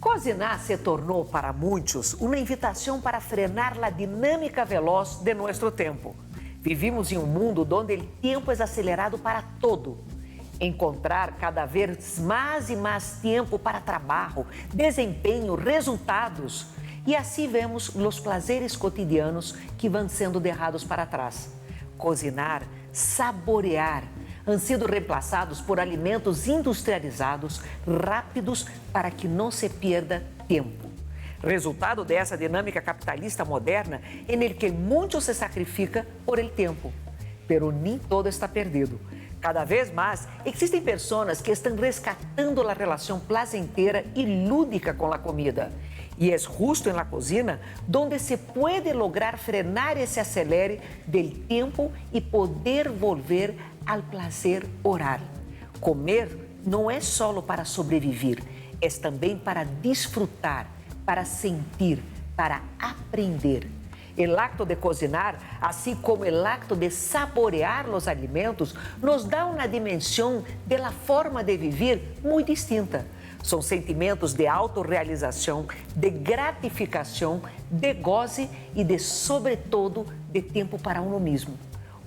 Cocinar se tornou para muitos uma invitação para frenar a dinâmica veloz de nosso tempo. Vivimos em um mundo onde o tempo é acelerado para todo. Encontrar cada vez mais e mais tempo para trabalho, desempenho, resultados. E assim vemos os prazeres cotidianos que vão sendo derrados para trás. Cozinhar, saborear, han sido reemplaçados por alimentos industrializados, rápidos, para que não se pierda tempo. Resultado dessa dinâmica capitalista moderna, em el que muito se sacrifica por el tempo. Pero nem todo está perdido. Cada vez mais, existem pessoas que estão rescatando a relação placentera e lúdica com a comida. E é justo na cozinha onde se pode lograr frenar esse acelere del tempo e poder volver ao prazer oral. Comer não é só para sobreviver, é também para desfrutar, para sentir, para aprender. O acto de cozinhar, assim como o acto de saborear os alimentos, nos dá uma dimensão da forma de viver muito distinta. São sentimentos de autorrealização, de gratificação, de goze e de, sobretudo, de tempo para uno mesmo.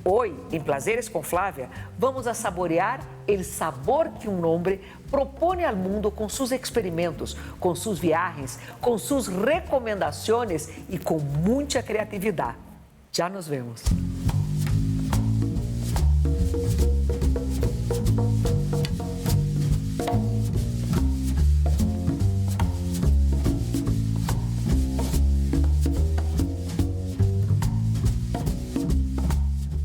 Hoje, em Prazeres com Flávia, vamos a saborear o sabor que um homem propõe ao mundo com seus experimentos, com suas viagens, com suas recomendações e com muita criatividade. Já nos vemos.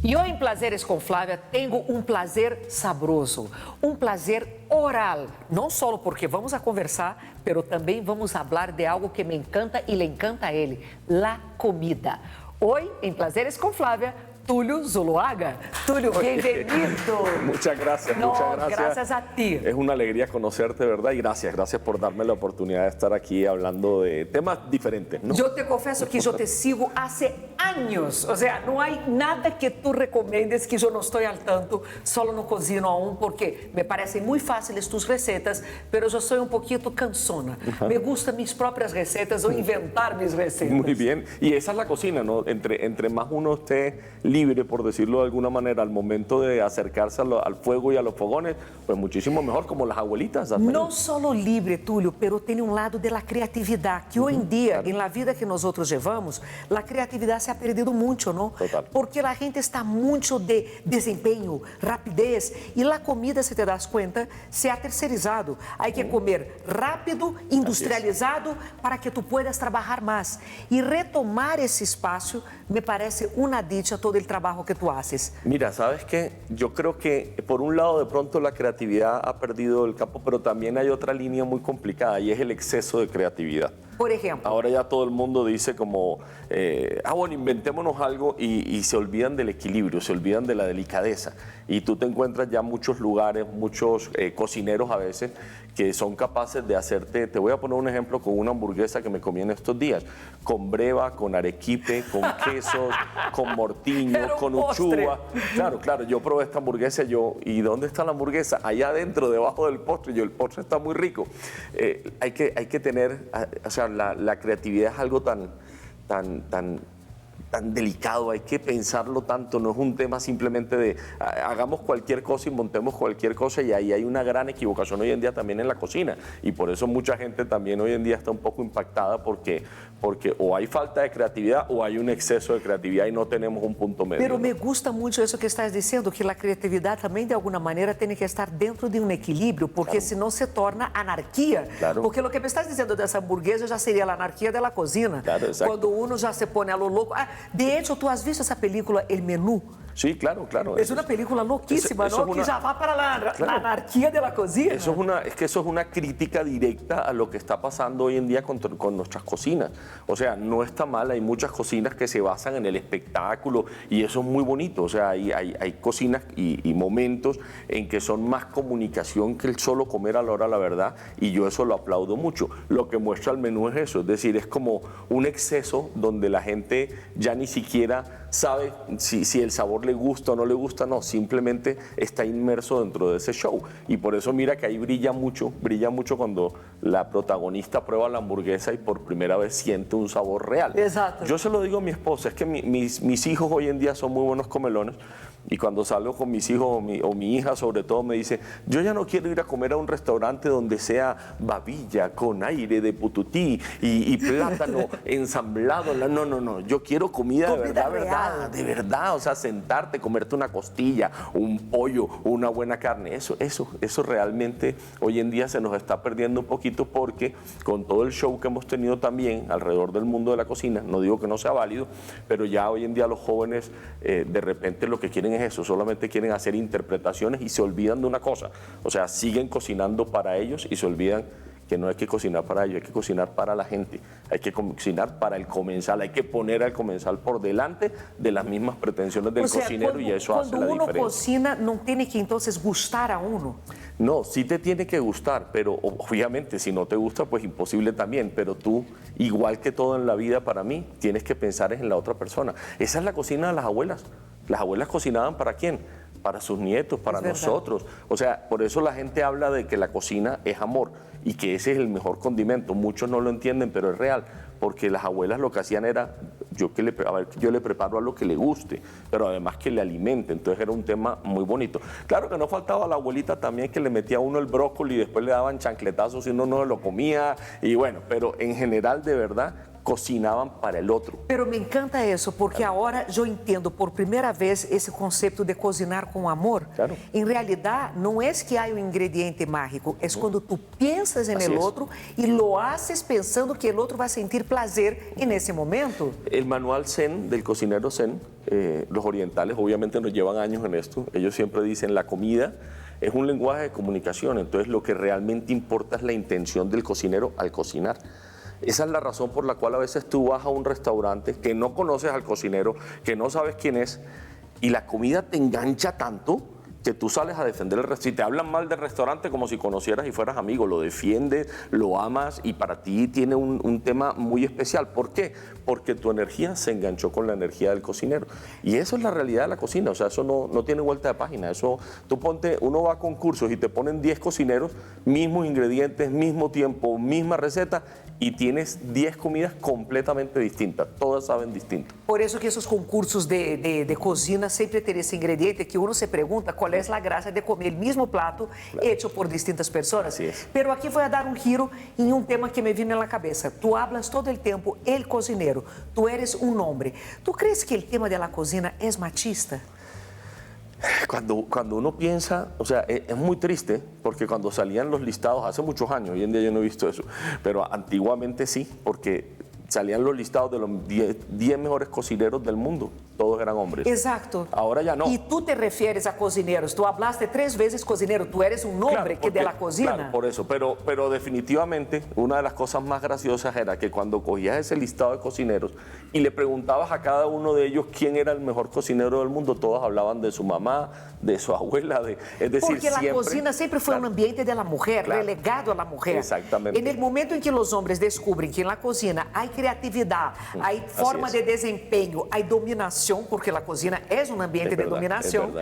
E hoje em Prazeres com Flávia tenho um prazer saboroso, um prazer oral, não só porque vamos a conversar, pero também vamos falar de algo que me encanta e le encanta a ele, a comida. Hoje em Prazeres com Flávia, Tulio Zuluaga. Tulio, bienvenido. Muchas gracias, no, muchas gracias. Gracias a ti. Es una alegría conocerte, ¿verdad? Y gracias por darme la oportunidad de estar aquí hablando de temas diferentes, ¿no? Eu te confesso que eu te sigo há anos, ou seja, não há nada que tu recomendes que eu não estou al tanto, só no cocino aún, porque me parecem muito fáceis tus recetas, mas eu sou um pouquinho cansona. Me gustam mis próprias receitas ou inventar mis recetas. Muy bien, y esa es la cocina, ¿no? Entre más uno esté libre, por decirlo de alguna manera, al momento de acercarse al fuego y a los fogones, pues muchísimo mejor, como las abuelitas. Não só libre, Túlio, pero tem um lado da criatividade, que hoje em dia, claro, na vida que nós outros levamos, a criatividade se ha perdido muito, não? Total. Porque a gente está muito de desempenho, rapidez, e a comida, se te das conta, se ha terceirizado. Há que comer rápido, industrializado, para que tu puedas trabalhar mais. E retomar esse espaço me parece uma dicha todo el trabajo que tú haces. Mira, ¿sabes qué? Yo creo que por un lado de pronto la creatividad ha perdido el campo, pero también hay otra línea muy complicada y es el exceso de creatividad. Por ejemplo. Ahora ya todo el mundo dice como, bueno, inventémonos algo y se olvidan del equilibrio, se olvidan de la delicadeza. Y tú te encuentras ya muchos lugares, muchos cocineros a veces que son capaces de hacerte, te voy a poner un ejemplo con una hamburguesa que me comí en estos días, con breva, con arequipe, con quesos, con mortiño, con uchuva. Claro, yo probé esta hamburguesa ¿y dónde está la hamburguesa? Allá adentro, debajo del postre, el postre está muy rico. Hay que tener, o sea, la creatividad es algo tan delicado, hay que pensarlo tanto, no es un tema simplemente de hagamos cualquier cosa y montemos cualquier cosa, y ahí hay una gran equivocación hoy en día también en la cocina, y por eso mucha gente también hoy en día está un poco impactada porque o hay falta de creatividad o hay un exceso de creatividad y no tenemos un punto medio. Pero me gusta mucho eso que estás diciendo, que la creatividad también de alguna manera tiene que estar dentro de un equilibrio, porque claro, senão se torna anarquía. Claro. Porque lo que me estás diciendo de esa hamburguesa ya sería la anarquía de la cocina. Claro, exacto. Cuando uno ya se pone a lo loco. De hecho, ¿tú has visto esa película El Menú? Sí, claro. Es una película loquísima, eso ¿no? Que ya va para la anarquía de la cocina. Eso es una crítica directa a lo que está pasando hoy en día con nuestras cocinas. O sea, no está mal, hay muchas cocinas que se basan en el espectáculo y eso es muy bonito. O sea, hay cocinas y momentos en que son más comunicación que el solo comer a la hora, la verdad, y yo eso lo aplaudo mucho. Lo que muestra el menú es eso, es decir, es como un exceso donde la gente ya ni siquiera sabe si el sabor mejor le gusta o no le gusta, no, simplemente está inmerso dentro de ese show. Y por eso mira que ahí brilla mucho cuando la protagonista prueba la hamburguesa y por primera vez siente un sabor real. Exacto. Yo se lo digo a mi esposa, es que mis hijos hoy en día son muy buenos comelones. Y cuando salgo con mis hijos o mi hija sobre todo me dice, yo ya no quiero ir a comer a un restaurante donde sea babilla con aire de pututí y plátano ensamblado. No, yo quiero comida de verdad, de verdad. O sea, sentarte, comerte una costilla, un pollo, una buena carne. Eso realmente hoy en día se nos está perdiendo un poquito porque con todo el show que hemos tenido también alrededor del mundo de la cocina, no digo que no sea válido, pero ya hoy en día los jóvenes de repente lo que quieren es eso, solamente quieren hacer interpretaciones y se olvidan de una cosa, o sea, siguen cocinando para ellos y se olvidan que no hay que cocinar para ellos, hay que cocinar para la gente, hay que cocinar para el comensal, hay que poner al comensal por delante de las mismas pretensiones del cocinero y eso hace la diferencia. Cuando uno cocina, ¿no tiene que entonces gustar a uno? No, sí te tiene que gustar, pero obviamente si no te gusta, pues imposible también, pero tú, igual que todo en la vida para mí, tienes que pensar en la otra persona. Esa es la cocina de las abuelas. Las abuelas cocinaban ¿para quién? Para sus nietos, para nosotros. O sea, por eso la gente habla de que la cocina es amor y que ese es el mejor condimento. Muchos no lo entienden, pero es real, porque las abuelas lo que hacían era, yo le preparo a lo que le guste, pero además que le alimente. Entonces era un tema muy bonito. Claro que no faltaba la abuelita también que le metía a uno el brócoli y después le daban chancletazos y uno no lo comía. Y bueno, pero en general, de verdad, cocinaban para el otro. Pero me encanta eso, porque ahora yo entiendo por primera vez ese concepto de cocinar con amor. Claro. En realidad, no es que hay un ingrediente mágico, es cuando tú piensas en el otro y lo haces pensando que el otro va a sentir placer en ese momento. El manual Zen, del cocinero Zen, los orientales obviamente nos llevan años en esto, ellos siempre dicen la comida es un lenguaje de comunicación, entonces lo que realmente importa es la intención del cocinero al cocinar. Esa es la razón por la cual a veces tú vas a un restaurante que no conoces al cocinero, que no sabes quién es, y la comida te engancha tanto que tú sales a defender el restaurante. Si te hablan mal del restaurante como si conocieras y fueras amigo, lo defiendes, lo amas y para ti tiene un tema muy especial. ¿Por qué? Porque tu energía se enganchó con la energía del cocinero. Y eso es la realidad de la cocina, o sea, eso no tiene vuelta de página. Eso, tú ponte, uno va a concursos y te ponen 10 cocineros, mismos ingredientes, mismo tiempo, misma receta, y tienes 10 comidas completamente distintas, todas saben distinto. Por eso que esos concursos de cocina siempre tienen ese ingrediente que uno se pregunta cuál es la gracia de comer el mismo plato hecho por distintas personas. Así es. Pero aquí voy a dar un giro en un tema que me vino en la cabeza. Tú hablas todo el tiempo, el cocinero, tú eres un hombre. ¿Tú crees que el tema de la cocina es machista? Cuando uno piensa, o sea, es muy triste porque cuando salían los listados hace muchos años, hoy en día yo no he visto eso, pero antiguamente sí, porque salían los listados de los 10 mejores cocineros del mundo, todos eran hombres. Exacto. Ahora ya no. Y tú te refieres a cocineros, tú hablaste 3 veces cocinero, tú eres un hombre Claro, que de la cocina. Claro, por eso, pero definitivamente una de las cosas más graciosas era que cuando cogías ese listado de cocineros y le preguntabas a cada uno de ellos quién era el mejor cocinero del mundo, todos hablaban de su mamá, de su abuela, es decir, porque la cocina siempre fue un ambiente de la mujer, relegado a la mujer. Exactamente. En el momento en que los hombres descubren que en la cocina hay creatividad, hay forma de desempeño, hay dominación, porque la cocina es un ambiente de dominación,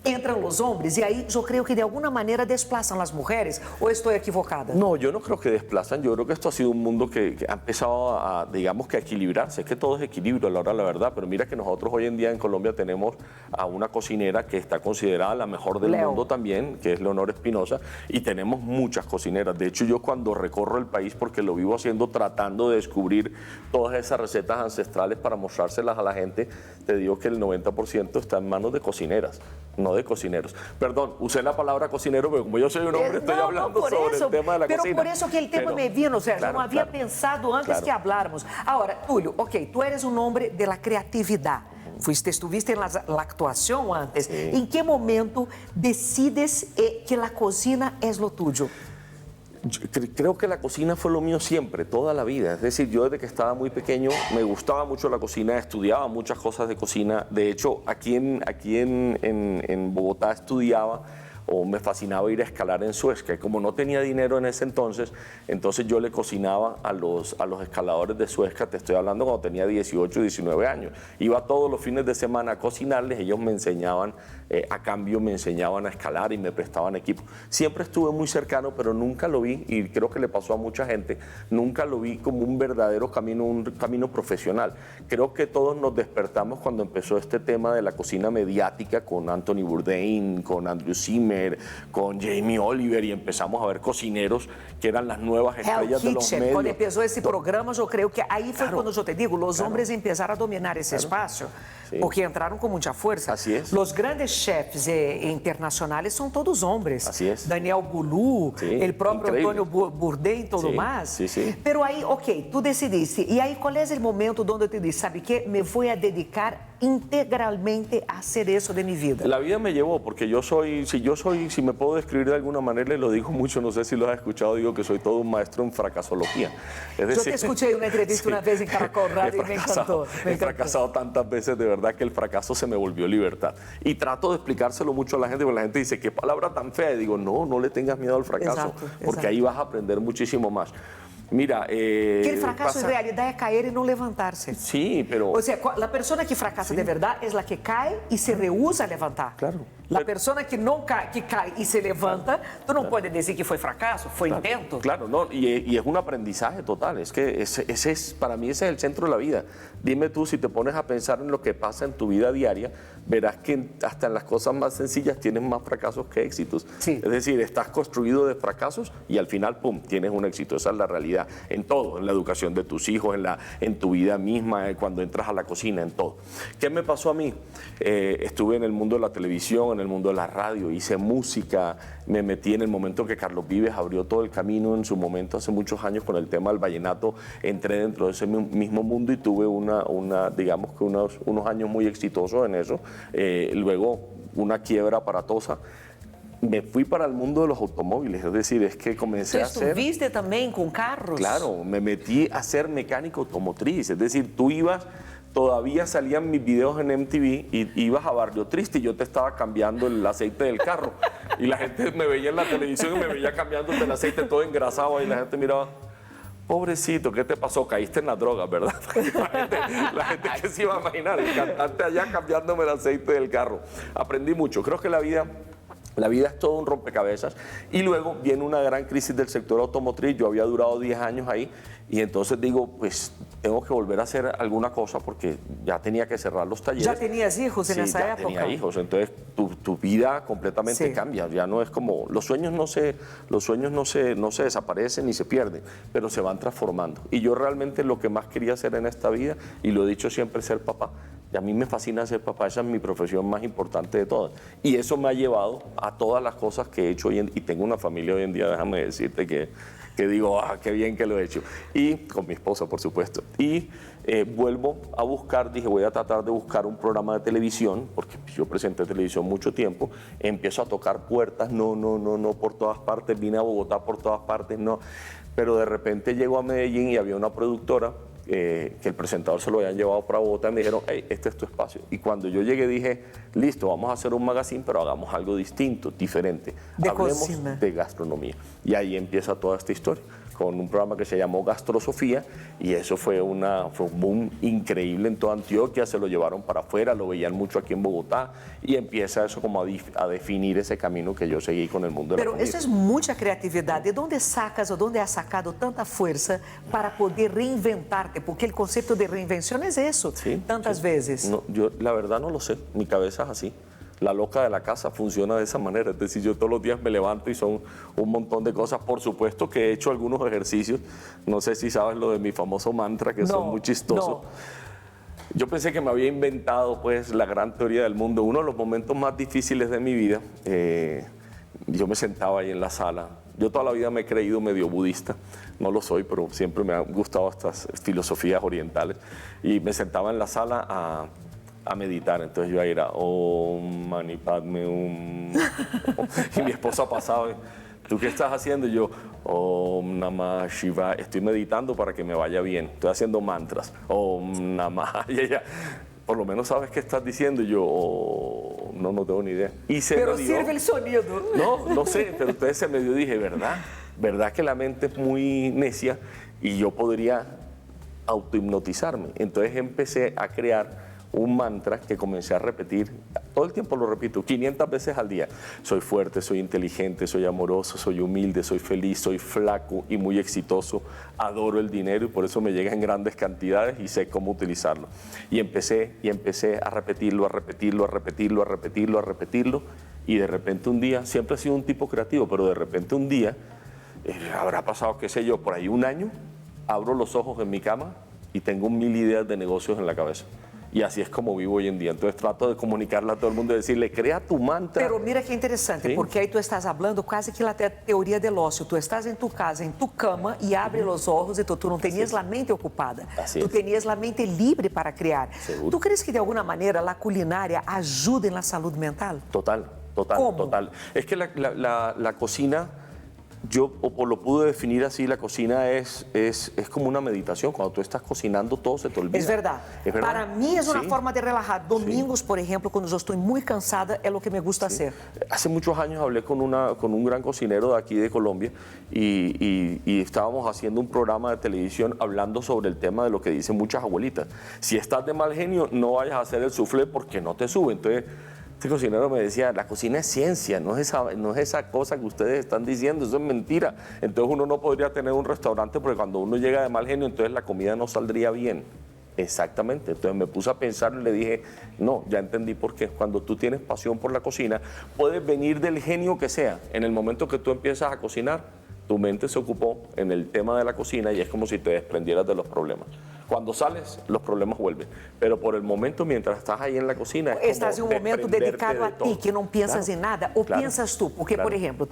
entran los hombres y ahí yo creo que de alguna manera desplazan las mujeres, ¿o estoy equivocada? No, yo no creo que desplazan, yo creo que esto ha sido un mundo que ha empezado a, digamos que a equilibrarse, es que todo es equilibrio a la hora de la verdad, pero mira que nosotros hoy en día en Colombia tenemos a una cocinera que está considerada la mejor del mundo también, que es Leonor Espinosa, y tenemos muchas cocineras. De hecho, yo cuando recorro el país, porque lo vivo haciendo, tratando de descubrir todas esas recetas ancestrales para mostrárselas a la gente, te digo que el 90% está en manos de cocineras, no de cocineros. Perdón, usé la palabra cocinero, pero como yo soy un hombre, estoy hablando sobre el tema de la cocina. Pero por eso que el tema me vino, o sea, yo no había pensado antes que habláramos. Ahora, Tulio, ok, tú eres un hombre de la creatividad. Estuviste en la actuación antes. Sí. ¿En qué momento decides que la cocina es lo tuyo? Yo creo que la cocina fue lo mío siempre, toda la vida. Es decir, yo desde que estaba muy pequeño me gustaba mucho la cocina, estudiaba muchas cosas de cocina. De hecho, aquí en Bogotá estudiaba o me fascinaba ir a escalar en Suezca. Y como no tenía dinero en ese entonces yo le cocinaba a los escaladores de Suezca, te estoy hablando cuando tenía 18, 19 años. Iba todos los fines de semana a cocinarles, ellos me enseñaban, a cambio me enseñaban a escalar y me prestaban equipo. Siempre estuve muy cercano, pero nunca lo vi, y creo que le pasó a mucha gente, nunca lo vi como un verdadero camino, un camino profesional. Creo que todos nos despertamos cuando empezó este tema de la cocina mediática con Anthony Bourdain, con Andrew Zimmern, con Jamie Oliver, y empezamos a ver cocineros que eran las nuevas estrellas de los medios. Cuando empezó esse programa, eu creio que aí foi quando eu te digo, os homens começaram a dominar esse espaço, porque entraram com muita força. Así es. Os grandes chefs internacionais são todos homens. Así es. Daniel Boulou, Sí, o próprio increíble. Antônio Bourdain e tudo Sí, mais. sí, sí. Pero aí, ok, tu decidiste. E aí, qual é o momento onde eu te disse, sabe que me vou a dedicar integralmente a hacer eso de mi vida? La vida me llevó, porque si me puedo describir de alguna manera, y lo digo mucho, no sé si lo has escuchado, digo que soy todo un maestro en fracasología. Es decir, yo te escuché en una entrevista una vez en Caracol Radio y me encantó. He fracasado tantas veces, de verdad, que el fracaso se me volvió libertad. Y trato de explicárselo mucho a la gente, porque la gente dice, qué palabra tan fea. Y digo, no le tengas miedo al fracaso, porque ahí vas a aprender muchísimo más. Mira, que el fracaso en realidad es caer y no levantarse. Sí, pero... O sea, la persona que fracasa de verdad es la que cae y se rehúsa a levantar. Claro. La persona que no cae, que cae y se levanta, tú no puedes decir que fue fracaso, fue intento. Claro, no, y es un aprendizaje total. Es que para mí ese es el centro de la vida. Dime tú, si te pones a pensar en lo que pasa en tu vida diaria, verás que hasta en las cosas más sencillas tienes más fracasos que éxitos. Sí. Es decir, estás construido de fracasos y al final, pum, tienes un éxito. Esa es la realidad. En todo, en la educación de tus hijos, en tu vida misma, cuando entras a la cocina, en todo. ¿Qué me pasó a mí? Estuve en el mundo de la televisión, en el mundo de la radio, hice música, me metí en el momento que Carlos Vives abrió todo el camino en su momento, hace muchos años, con el tema del vallenato. Entré dentro de ese mismo mundo y tuve digamos que unos años muy exitosos en eso. Luego una quiebra aparatosa. Me fui para el mundo de los automóviles, es decir, es que comencé a hacer... ¿Estuviste también con carros? Claro, me metí a ser mecánico automotriz, es decir, tú ibas... Todavía salían mis videos en MTV y ibas a Barrio Triste y yo te estaba cambiando el aceite del carro. Y la gente me veía en la televisión y me veía cambiándote el aceite todo engrasado y la gente miraba, pobrecito, ¿qué te pasó? Caíste en las drogas, ¿verdad? La gente que se iba a imaginar, el cantante allá cambiándome el aceite del carro. Aprendí mucho, creo que la vida es todo un rompecabezas. Y luego viene una gran crisis del sector automotriz. Yo había durado 10 años ahí y entonces digo, pues tengo que volver a hacer alguna cosa porque ya tenía que cerrar los talleres. ¿Ya tenías hijos en esa época? Tenía hijos, entonces tu vida completamente cambia. Ya no es como, los sueños no se desaparecen ni se pierden, pero se van transformando. Y yo realmente lo que más quería hacer en esta vida, y lo he dicho siempre, es ser papá. Y a mí me fascina ser papá, esa es mi profesión más importante de todas. Y eso me ha llevado a todas las cosas que he hecho hoy y tengo una familia hoy en día, déjame decirte que digo, qué bien que lo he hecho. Y con mi esposa, por supuesto. Y vuelvo a buscar, dije, voy a tratar de buscar un programa de televisión, porque yo presenté televisión mucho tiempo. Empiezo a tocar puertas, no, por todas partes. Vine a Bogotá por todas partes, no. Pero de repente llego a Medellín y había una productora que el presentador se lo habían llevado para Bogotá y me dijeron, hey, este es tu espacio. Y cuando yo llegué dije, listo, vamos a hacer un magazine, pero hagamos algo distinto, diferente. Hablemos de gastronomía. Y ahí empieza toda esta historia, con un programa que se llamó Gastrosofía, y eso fue un boom increíble en toda Antioquia, se lo llevaron para afuera, lo veían mucho aquí en Bogotá, y empieza eso como a definir ese camino que yo seguí con el mundo de la comida. Pero eso es mucha creatividad. ¿De dónde sacas o dónde has sacado tanta fuerza para poder reinventarte? Porque el concepto de reinvención es eso, tantas veces. No, yo la verdad no lo sé, mi cabeza es así. La loca de la casa funciona de esa manera, es decir, yo todos los días me levanto y son un montón de cosas. Por supuesto que he hecho algunos ejercicios, no sé si sabes lo de mi famoso mantra, que son muy chistosos. Yo pensé que me había inventado pues la gran teoría del mundo. Uno de los momentos más difíciles de mi vida, yo me sentaba ahí en la sala. Yo toda la vida me he creído medio budista, no lo soy, pero siempre me han gustado estas filosofías orientales. Y me sentaba en la sala a meditar, entonces yo era Om Mani Padme Hum. Y mi esposa pasaba, ¿tú qué estás haciendo? Y yo, Om Namah Shivaya, estoy meditando para que me vaya bien, estoy haciendo mantras, Om Namah, y ella, por lo menos sabes qué estás diciendo. Y yo, Om no tengo ni idea. Y se Pero me dio, sirve el sonido. no sé, pero entonces se me dio y dije, ¿verdad que la mente es muy necia y yo podría autohipnotizarme? Entonces empecé a crear un mantra que comencé a repetir, todo el tiempo lo repito, 500 veces al día. Soy fuerte, soy inteligente, soy amoroso, soy humilde, soy feliz, soy flaco y muy exitoso, adoro el dinero y por eso me llega en grandes cantidades y sé cómo utilizarlo. Y empecé a repetirlo, a repetirlo, a repetirlo, a repetirlo, a repetirlo y de repente un día, siempre he sido un tipo creativo, pero de repente un día, habrá pasado, qué sé yo, por ahí un año, abro los ojos en mi cama y tengo 1000 ideas de negocios en la cabeza. Y así es como vivo hoy en día. Entonces trato de comunicarle a todo el mundo y decirle, crea tu mantra. Pero mira que interessante, Sim. porque aí tu estás hablando quase que la teoria del ócio. Tu estás em tu casa, em tu cama e abre os olhos e tu não tenias a mente ocupada. Assim Tu é. tenias a mente livre para criar. Seguro. Tu crees que de alguma maneira a culinária ajuda na saúde mental? Total, total, ¿Cómo? total. Es que la cocina, yo lo pude definir así, la cocina es como una meditación. Cuando tú estás cocinando, todo se te olvida. Es verdad. Para mí es una Sí. forma de relajar. Domingos, por ejemplo, cuando yo estoy muy cansada, es lo que me gusta hacer. Hace muchos años hablé con un gran cocinero de aquí de Colombia y estábamos haciendo un programa de televisión hablando sobre el tema de lo que dicen muchas abuelitas. Si estás de mal genio, no vayas a hacer el soufflé porque no te sube. Entonces, este cocinero me decía, la cocina es ciencia, no es esa cosa que ustedes están diciendo, eso es mentira. Entonces uno no podría tener un restaurante porque cuando uno llega de mal genio, entonces la comida no saldría bien. Exactamente, entonces me puse a pensar y le dije, no, ya entendí por qué. Cuando tú tienes pasión por la cocina, puedes venir del genio que sea. En el momento que tú empiezas a cocinar, tu mente se ocupó en el tema de la cocina y es como si te desprendieras de los problemas. Cuando sales, los problemas vuelven. Pero por el momento, mientras estás ahí en la cocina, es Estás em como momento desprenderte dedicado a de ti, todo. que não pensas Claro, em nada, ou claro, pensas tu? Porque, claro. por exemplo,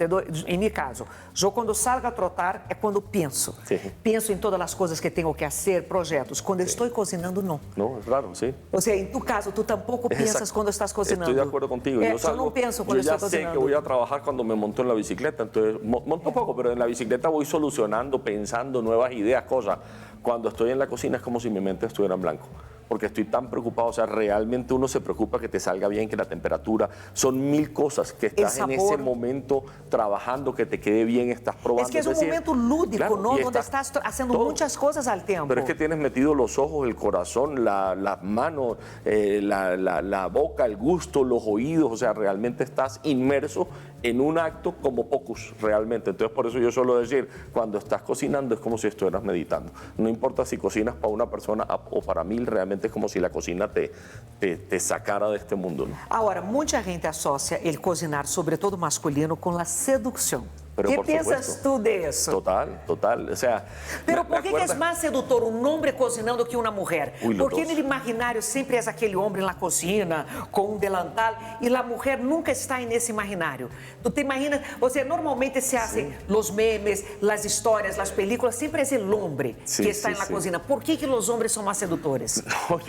em meu caso, eu quando salgo a trotar é quando penso. Sim. Penso em todas as coisas que tenho que fazer, projetos. Quando estou cozinando, não. No, es raro, sí. Ou seja, em tu caso, tu tampouco pensas Exacto. quando estás cozinando. Estoy de acuerdo contigo. Eu não penso quando yo ya estou sé que cozinando. voy a trabajar cuando me monto en la bicicleta, entonces monto poco, pero en la bicicleta voy solucionando, pensando nuevas ideas, cosas. Cuando estoy en la cocina es como si mi mente estuviera en blanco. Porque estoy tan preocupado, o sea, realmente uno se preocupa que te salga bien, que la temperatura, son 1000 cosas que estás en ese momento trabajando, que te quede bien, estás probando. Es que es un momento lúdico, claro, ¿no? y Donde estás haciendo todo. muchas cosas al tiempo. Pero es que tienes metido los ojos, el corazón, las manos, la boca, el gusto, los oídos, o sea, realmente estás inmerso en un acto como pocos, realmente. Entonces, por eso yo suelo decir, cuando estás cocinando es como si estuvieras meditando. No importa si cocinas para una persona o para 1000, realmente es como si la cocina te sacara de este mundo, ¿no? Ahora, mucha gente asocia el cocinar, sobretudo masculino, con la seducción. Pero ¿Qué por piensas supuesto. tú de eso? Total. O sea, Pero me por que é acuerdo- mais sedutor um homem cozinando que uma mulher? Uy, los Porque dos. no imaginário sempre é aquele homem na cozinha com um delantal e a mulher nunca está nesse imaginário. Tu te imaginas, ou seja, normalmente se hacen os memes, as histórias, as películas, sempre é o homem Sí, que está sí, na sí. cozinha. Por que os homens são mais sedutores? No,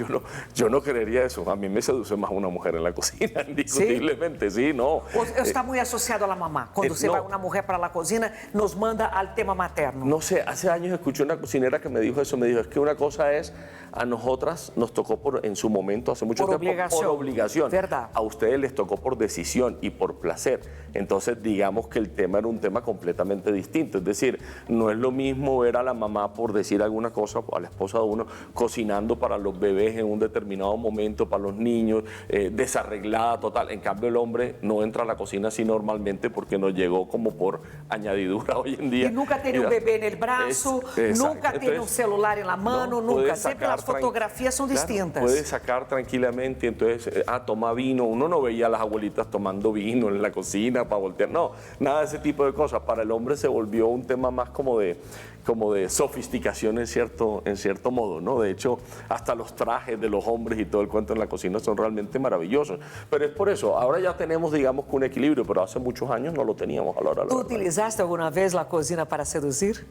yo no creería eso. A mí me seduce más una mujer en la cocina, indiscutiblemente, sí, no. Ou está muito associado à mamá. Quando você no. vai uma mulher para a cozinha, nos manda al tema materno. No sé, hace años escuché una cocinera que me dijo eso, me dijo, es que una cosa es, a nosotras nos tocó en su momento, hace mucho Por tiempo, obligación. por obligación. Verdad. A ustedes les tocó por decisión y por placer. Entonces, digamos que el tema era un tema completamente distinto. Es decir, no es lo mismo ver a la mamá, por decir alguna cosa, o a la esposa de uno, cocinando para los bebés en un determinado momento, para los niños, desarreglada total. En cambio, el hombre no entra a la cocina así normalmente porque nos llegó como por añadidura hoy en día. E nunca tem um bebê no braço, nunca tem um celular na mão, nunca. Sempre as fotografias são distintas. Puedes sacar tranquilamente, entonces, toma vino. Uno no veía a las abuelitas tomando vino en la cocina para voltear. No, nada de ese tipo de cosas. Para el hombre se volvió un tema más como de sofisticación en cierto modo, ¿no? De hecho, hasta los trajes de los hombres y todo el cuento en la cocina son realmente maravillosos. Pero es por eso, ahora ya tenemos, digamos, que un equilibrio, pero hace muchos años no lo teníamos a la hora de la ¿Tú verdad. utilizaste alguna vez la cocina para seducir?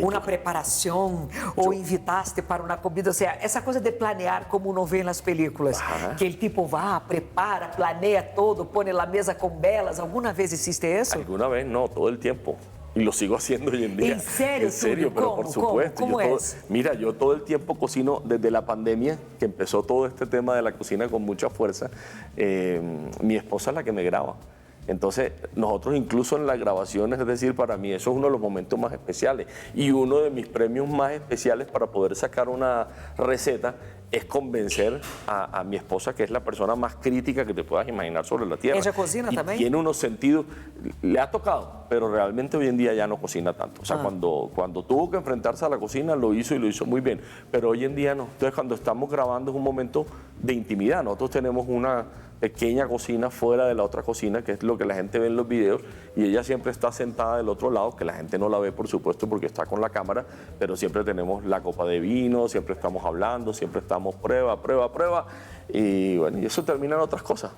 Uma preparação ou invitaste para uma comida, ou seja, essa coisa de planear como uno vê nas películas, que ele tipo vá, prepara, planeia todo, põe na mesa com belas, alguma vez existe isso? Alguna vez no, todo el tiempo. y lo sigo haciendo hoy en día. ¿En serio? En serio, pero por supuesto. ¿Cómo es? Mira, yo todo el tiempo cocino desde la pandemia, que empezó todo este tema de la cocina con mucha fuerza. Mi esposa es la que me graba. Entonces, nosotros incluso en las grabaciones, es decir, para mí eso es uno de los momentos más especiales. Y uno de mis premios más especiales para poder sacar una receta es convencer a mi esposa, que es la persona más crítica que te puedas imaginar sobre la tierra. ¿Ella cocina también? Tiene unos sentidos, le ha tocado, pero realmente hoy en día ya no cocina tanto. O sea, cuando tuvo que enfrentarse a la cocina, lo hizo y lo hizo muy bien. Pero hoy en día no. Entonces, cuando estamos grabando es un momento de intimidad. Nosotros tenemos una pequeña cocina fuera de la otra cocina, que es lo que la gente ve en los videos, y ella siempre está sentada del otro lado, que la gente no la ve, por supuesto, porque está con la cámara, pero siempre tenemos la copa de vino, siempre estamos hablando, siempre estamos prueba, y bueno, y eso termina en otras cosas.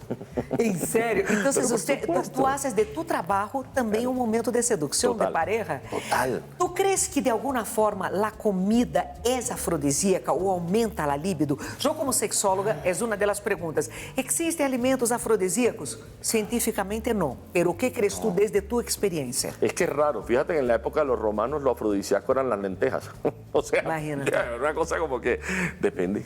¿En serio? Entonces, tú haces de tu trabajo también un momento de seducción, Total, de pareja. Total. ¿Tú crees que de alguna forma la comida es afrodisíaca o aumenta la libido? Yo como sexóloga, es una de las preguntas. ¿Existen alimentos afrodisíacos? Científicamente no. Pero ¿qué crees tú desde tu experiencia? Es que es raro. Fíjate que en la época de los romanos lo afrodisíaco eran las lentejas. O sea, imagínate. Una cosa como que depende,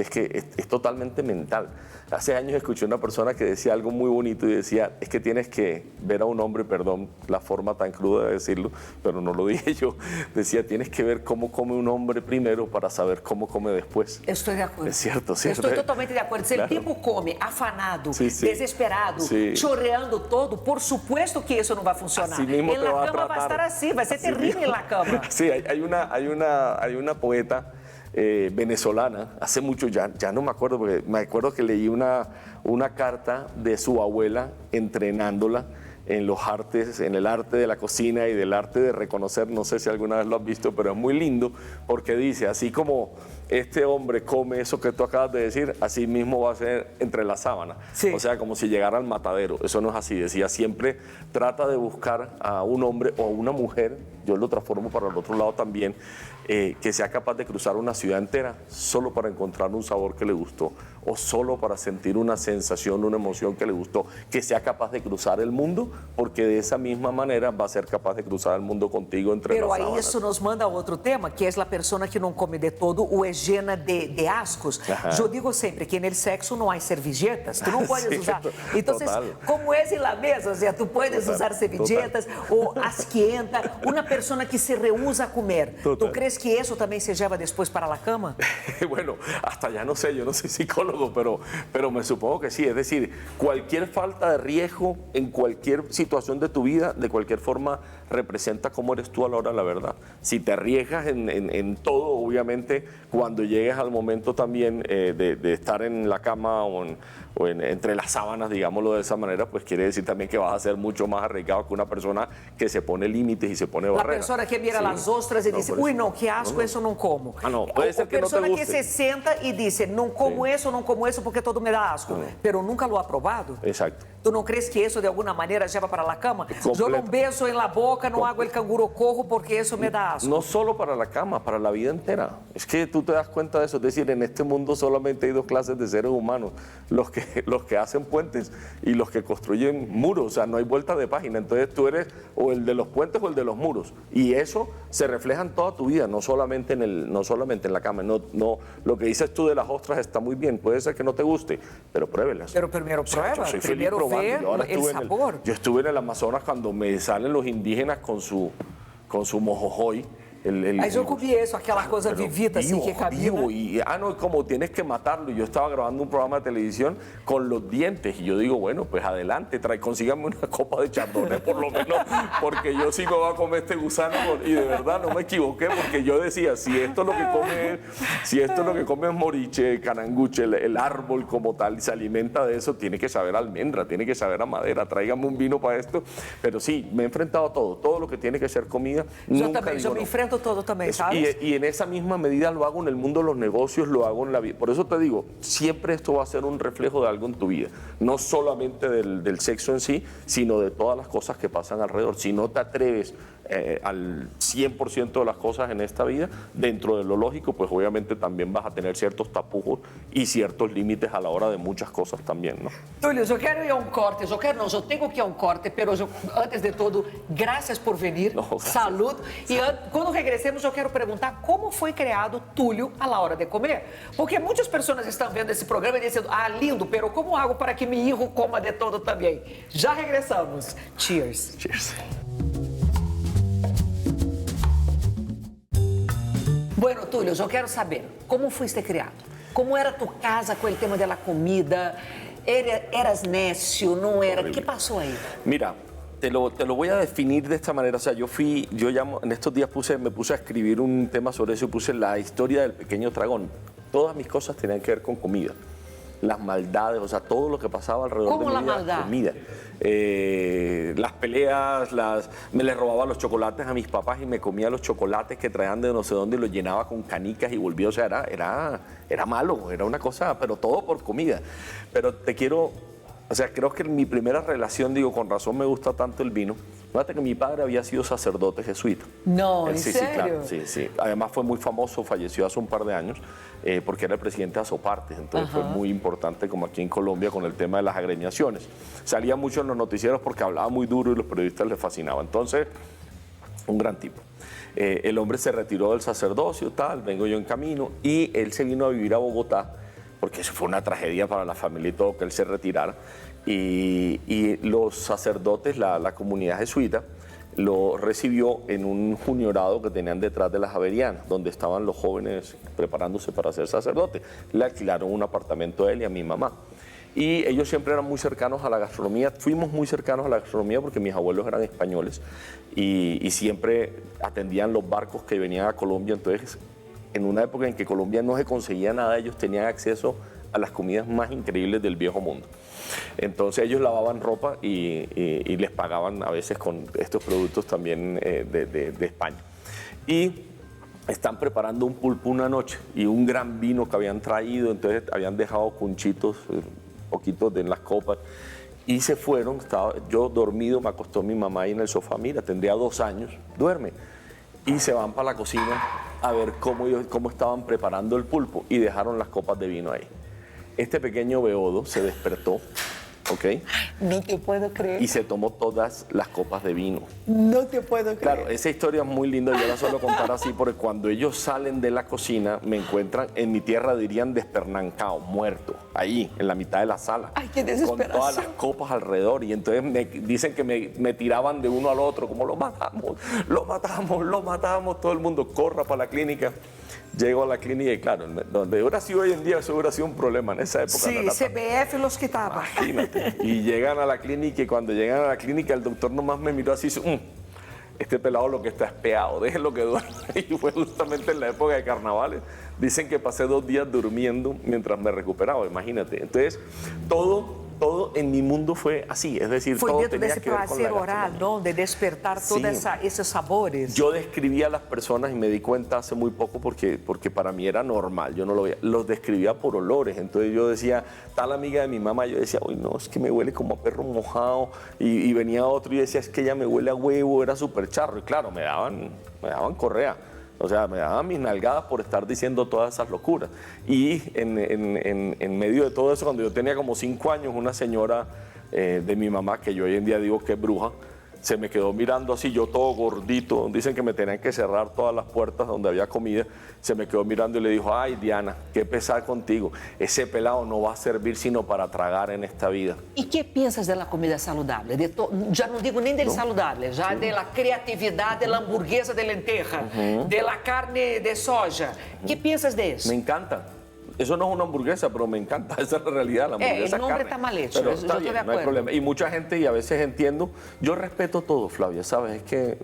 es que es totalmente mental. Hace años escuché una persona que decía algo muy bonito y decía, es que tienes que ver a un hombre, perdón la forma tan cruda de decirlo, pero no lo dije yo, decía, tienes que ver cómo come un hombre primero para saber cómo come después. Estoy de acuerdo. Es cierto, ¿cierto? Estoy totalmente de acuerdo. Si claro. el tipo come afanado, sí, sí. desesperado, sí. chorreando todo, por supuesto que eso no va a funcionar. Así mismo en la cama va a estar así, va a ser terrible en la cama. Sí, hay una poeta venezolana, hace mucho, ya no me acuerdo, porque me acuerdo que leí una carta de su abuela entrenándola en los artes, en el arte de la cocina y del arte de reconocer, no sé si alguna vez lo has visto, pero es muy lindo porque dice, así como este hombre come eso que tú acabas de decir, así mismo va a ser entre las sábanas. Sí. O sea, como si llegara al matadero. Eso no es así. Decía, siempre trata de buscar a un hombre o a una mujer, yo lo transformo para el otro lado también, que sea capaz de cruzar una ciudad entera solo para encontrar un sabor que le gustó o solo para sentir una sensación, una emoción que le gustó, que sea capaz de cruzar el mundo, porque de esa misma manera va a ser capaz de cruzar el mundo contigo entre Pero las aí sábanas. isso nos manda a outro tema, que é a persona que não come de todo ou é llena de ascos. Eu digo sempre que no sexo não há servilletas, tu não podes usar. Então, como é em la mesa, o sea, tu puedes usar servilletas ou asquienta, uma pessoa que se rehúsa a comer. Tu crees que isso também se lleva depois para a cama? Bueno, hasta ya no sé, yo no soy psicólogo, pero me supongo que sí. Es decir, cualquier falta de riesgo en cualquier situación de tu vida, de cualquier forma, representa cómo eres tú a la hora de la verdad. Si te arriesgas en todo, obviamente, cuando llegues al momento también de estar en la cama o entre las sábanas, digámoslo de esa manera, pues quiere decir también que vas a ser mucho más arriesgado que una persona que se pone límites y se pone barreras. La persona que mira las ostras y dice, uy, no, qué asco, eso no como. Ah, no, puede ser que no te guste. La persona que se senta y dice, no como eso, no como eso porque todo me da asco, pero nunca lo ha probado. Exacto. ¿Tú no crees que eso de alguna manera lleva para la cama? Yo no beso en la boca, no hago el canguro cojo porque eso me da asco. No solo para la cama, para la vida entera. Es que tú te das cuenta de eso. Es decir, en este mundo solamente hay dos clases de seres humanos. Los que hacen puentes y los que construyen muros. O sea, no hay vuelta de página. Entonces tú eres o el de los puentes o el de los muros. Y eso se refleja en toda tu vida, no solamente en la cama. No, lo que dices tú de las ostras está muy bien. Puede ser que no te guste, pero pruébelas. Pero primero prueba. Yo soy feliz Primero probando. ve Yo ahora el sabor. yo estuve en el Amazonas cuando me salen los indígenas con su mojojoy. Aí eu comi isso, aquela coisa vivita assim que camina. Y no, como tienes que matarlo. Yo estaba grabando un programa de televisión con los dientes y yo digo, bueno, pues adelante, consígame una copa de chardonnay por lo menos, porque yo sí me voy a comer este gusano y de verdad no me equivoqué, porque yo decía, si esto es lo que come es moriche, cananguche, el árbol como tal, y se alimenta de eso, tiene que saber a almendra, tiene que saber a madera, tráigame un vino para esto. Pero sí, me he enfrentado a todo lo que tiene que ser comida. Yo también, yo me enfrento todo también, ¿sabes? Y en esa misma medida lo hago en el mundo de los negocios, lo hago en la vida. Por eso te digo, siempre esto va a ser un reflejo de algo en tu vida. No solamente del sexo en sí, sino de todas las cosas que pasan alrededor. Si no te atreves al 100% de las cosas en esta vida, dentro de lo lógico, pues obviamente también vas a tener ciertos tapujos y ciertos límites a la hora de muchas cosas también, ¿no? Túlio, eu quero ir a corte, eu tenho que ir a corte, pero antes de tudo, graças por venir, saúde. E quando regressemos, eu quero perguntar como foi criado Túlio a la hora de comer. Porque muitas pessoas estão vendo esse programa e dizendo, lindo, pero como hago para que mi hijo coma de todo também? Já regressamos. Cheers. Cheers. Bueno, Túlio, eu quero saber, como fuiste criado? Como era tu casa com o tema da comida? ¿Eras necio? ¿No era? ¿Qué pasó ahí? Mira, te lo voy a definir de esta manera. O sea, en estos días me puse a escribir un tema sobre eso y puse la historia del pequeño dragón. Todas mis cosas tenían que ver con comida. Las maldades, o sea, todo lo que pasaba alrededor de mi vida, comida. Las peleas, me les robaba los chocolates a mis papás y me comía los chocolates que traían de no sé dónde y los llenaba con canicas y volvía, o sea, era malo, era una cosa, pero todo por comida. Pero creo que mi primera relación, con razón me gusta tanto el vino. Fíjate que mi padre había sido sacerdote jesuita. No, ¿en serio? Sí, claro, sí. Además fue muy famoso, falleció hace un par de años, porque era el presidente de Azopartes, entonces fue muy importante como aquí en Colombia con el tema de las agremiaciones. Salía mucho en los noticieros porque hablaba muy duro y los periodistas les fascinaba. Entonces, un gran tipo. El hombre se retiró del sacerdocio, vengo yo en camino, y él se vino a vivir a Bogotá, porque eso fue una tragedia para la familia y todo que él se retirara. Y los sacerdotes, la comunidad jesuita, lo recibió en un juniorado que tenían detrás de las Javerianas, donde estaban los jóvenes preparándose para ser sacerdotes. Le alquilaron un apartamento a él y a mi mamá. Y ellos siempre eran muy cercanos a la gastronomía. Fuimos muy cercanos a la gastronomía porque mis abuelos eran españoles y siempre atendían los barcos que venían a Colombia. Entonces, en una época en que Colombia no se conseguía nada, ellos tenían acceso a las comidas más increíbles del viejo mundo. Entonces ellos lavaban ropa y les pagaban a veces con estos productos también de España. Y están preparando un pulpo una noche y un gran vino que habían traído, entonces habían dejado cunchitos, poquitos en las copas, y se fueron. Estaba yo dormido, me acostó mi mamá ahí en el sofá, mira, tendría 2 años, duerme. Y se van para la cocina a ver cómo estaban preparando el pulpo y dejaron las copas de vino ahí. Este pequeño beodo se despertó, ¿ok? No te puedo creer. Y se tomó todas las copas de vino. No te puedo creer. Claro, esa historia es muy linda, yo la suelo contar así porque cuando ellos salen de la cocina me encuentran, en mi tierra dirían despernancao, muerto, ahí, en la mitad de la sala. Ay, qué desesperación. Con todas las copas alrededor y entonces dicen que me tiraban de uno al otro, como lo matamos, todo el mundo corra para la clínica. Llego a la clínica y claro, donde hubiera sido hoy en día, eso hubiera sido un problema en esa época. Sí, CBF los quitaba. Imagínate. Y llegan a la clínica y cuando llegan a la clínica el doctor nomás me miró así y dice, este pelado lo que está es peado, déjenlo que duerma. Y fue justamente en la época de carnavales. Dicen que pasé 2 días durmiendo mientras me recuperaba, imagínate. Entonces, todo en mi mundo fue así, es decir, fue todo dentro tenía desse que ver con placer la oral, gastronomía. ¿no? De despertar todos esos sabores. Yo describía a las personas y me di cuenta hace muy poco porque para mí era normal, yo no lo veía, los describía por olores, entonces yo decía, tal amiga de mi mamá, yo decía, uy no, es que me huele como a perro mojado, y venía otro y decía, es que ella me huele a huevo, era súper charro, y claro, me daban correa. O sea, me daban mis nalgadas por estar diciendo todas esas locuras. Y en medio de todo eso, cuando yo tenía como 5 años, una señora de mi mamá, que yo hoy en día digo que es bruja, se me quedó mirando así, yo todo gordito, dicen que me tenían que cerrar todas las puertas donde había comida, se me quedó mirando y le dijo, ay Diana, qué pesar contigo, ese pelado no va a servir sino para tragar en esta vida. ¿Y qué piensas de la comida saludable? Ya no digo ni del saludable, ya de la creatividad de la hamburguesa de lenteja, de la carne de soja. ¿Qué piensas de eso? Me encanta. Eso no es una hamburguesa, pero me encanta, esa es la realidad, la hamburguesa el nombre carne. está mal hecho, pero eso está yo bien, estoy de no hay acuerdo. problema. Y mucha gente, y a veces entiendo, yo respeto todo, Flavia, ¿sabes? Es que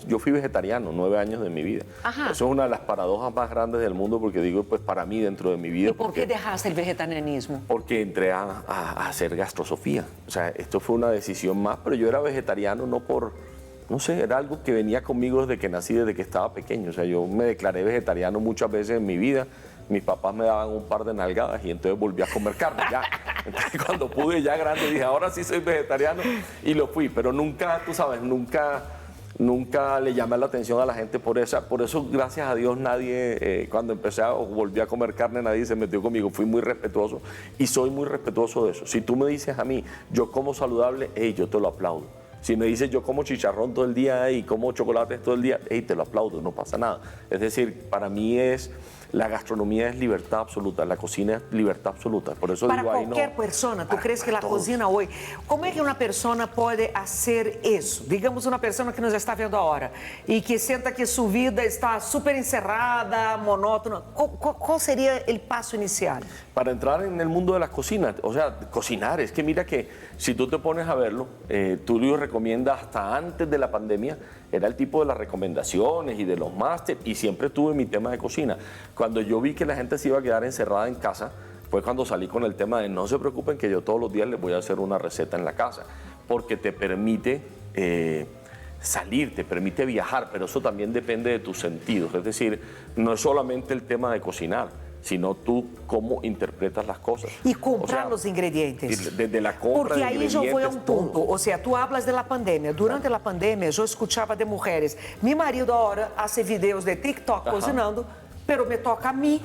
yo fui vegetariano 9 años de mi vida. Ajá. Eso es una de las paradojas más grandes del mundo, porque digo, pues para mí, dentro de mi vida. ¿Y por qué dejaste el vegetarianismo? Porque entré a hacer gastrosofía. O sea, esto fue una decisión más, pero yo era vegetariano no sé, era algo que venía conmigo desde que nací, desde que estaba pequeño. O sea, yo me declaré vegetariano muchas veces en mi vida. Mis papás me daban un par de nalgadas y entonces volví a comer carne ya. Entonces, cuando pude ya grande dije, ahora sí soy vegetariano y lo fui. Pero nunca, tú sabes, nunca Nunca le llamé la atención a la gente por esa. Por eso, gracias a Dios, nadie, cuando empecé o volví a comer carne, nadie se metió conmigo. Fui muy respetuoso y soy muy respetuoso de eso. Si tú me dices a mí, yo como saludable, hey, yo te lo aplaudo. Si me dices, yo como chicharrón todo el día y como chocolates todo el día, hey, te lo aplaudo, no pasa nada. Es decir, para mí la gastronomía es libertad absoluta, la cocina es libertad absoluta. Por eso para digo, qualquer persona, tu crees que a cocina hoje, como é que uma pessoa pode fazer isso? Digamos uma pessoa que nos está vendo agora e que senta que sua vida está super encerrada, monótona. ¿Cuál sería el paso inicial? Para entrar en el mundo de la cocina, o sea, cocinar, es que mira que si tú te pones a verlo, Tulio recomienda hasta antes de la pandemia, era el tipo de las recomendaciones y de los másteres, y siempre tuve mi tema de cocina. Cuando yo vi que la gente se iba a quedar encerrada en casa, fue cuando salí con el tema de no se preocupen que yo todos los días les voy a hacer una receta en la casa, porque te permite salir, te permite viajar, pero eso también depende de tus sentidos, es decir, no es solamente el tema de cocinar, sino tú cómo interpretas las cosas. Y comprar los ingredientes. Desde la compra porque de ahí ingredientes, yo voy a un punto, o sea, tú hablas de la pandemia. Durante la pandemia yo escuchaba de mujeres, mi marido ahora hace videos de TikTok cocinando, pero me toca a mí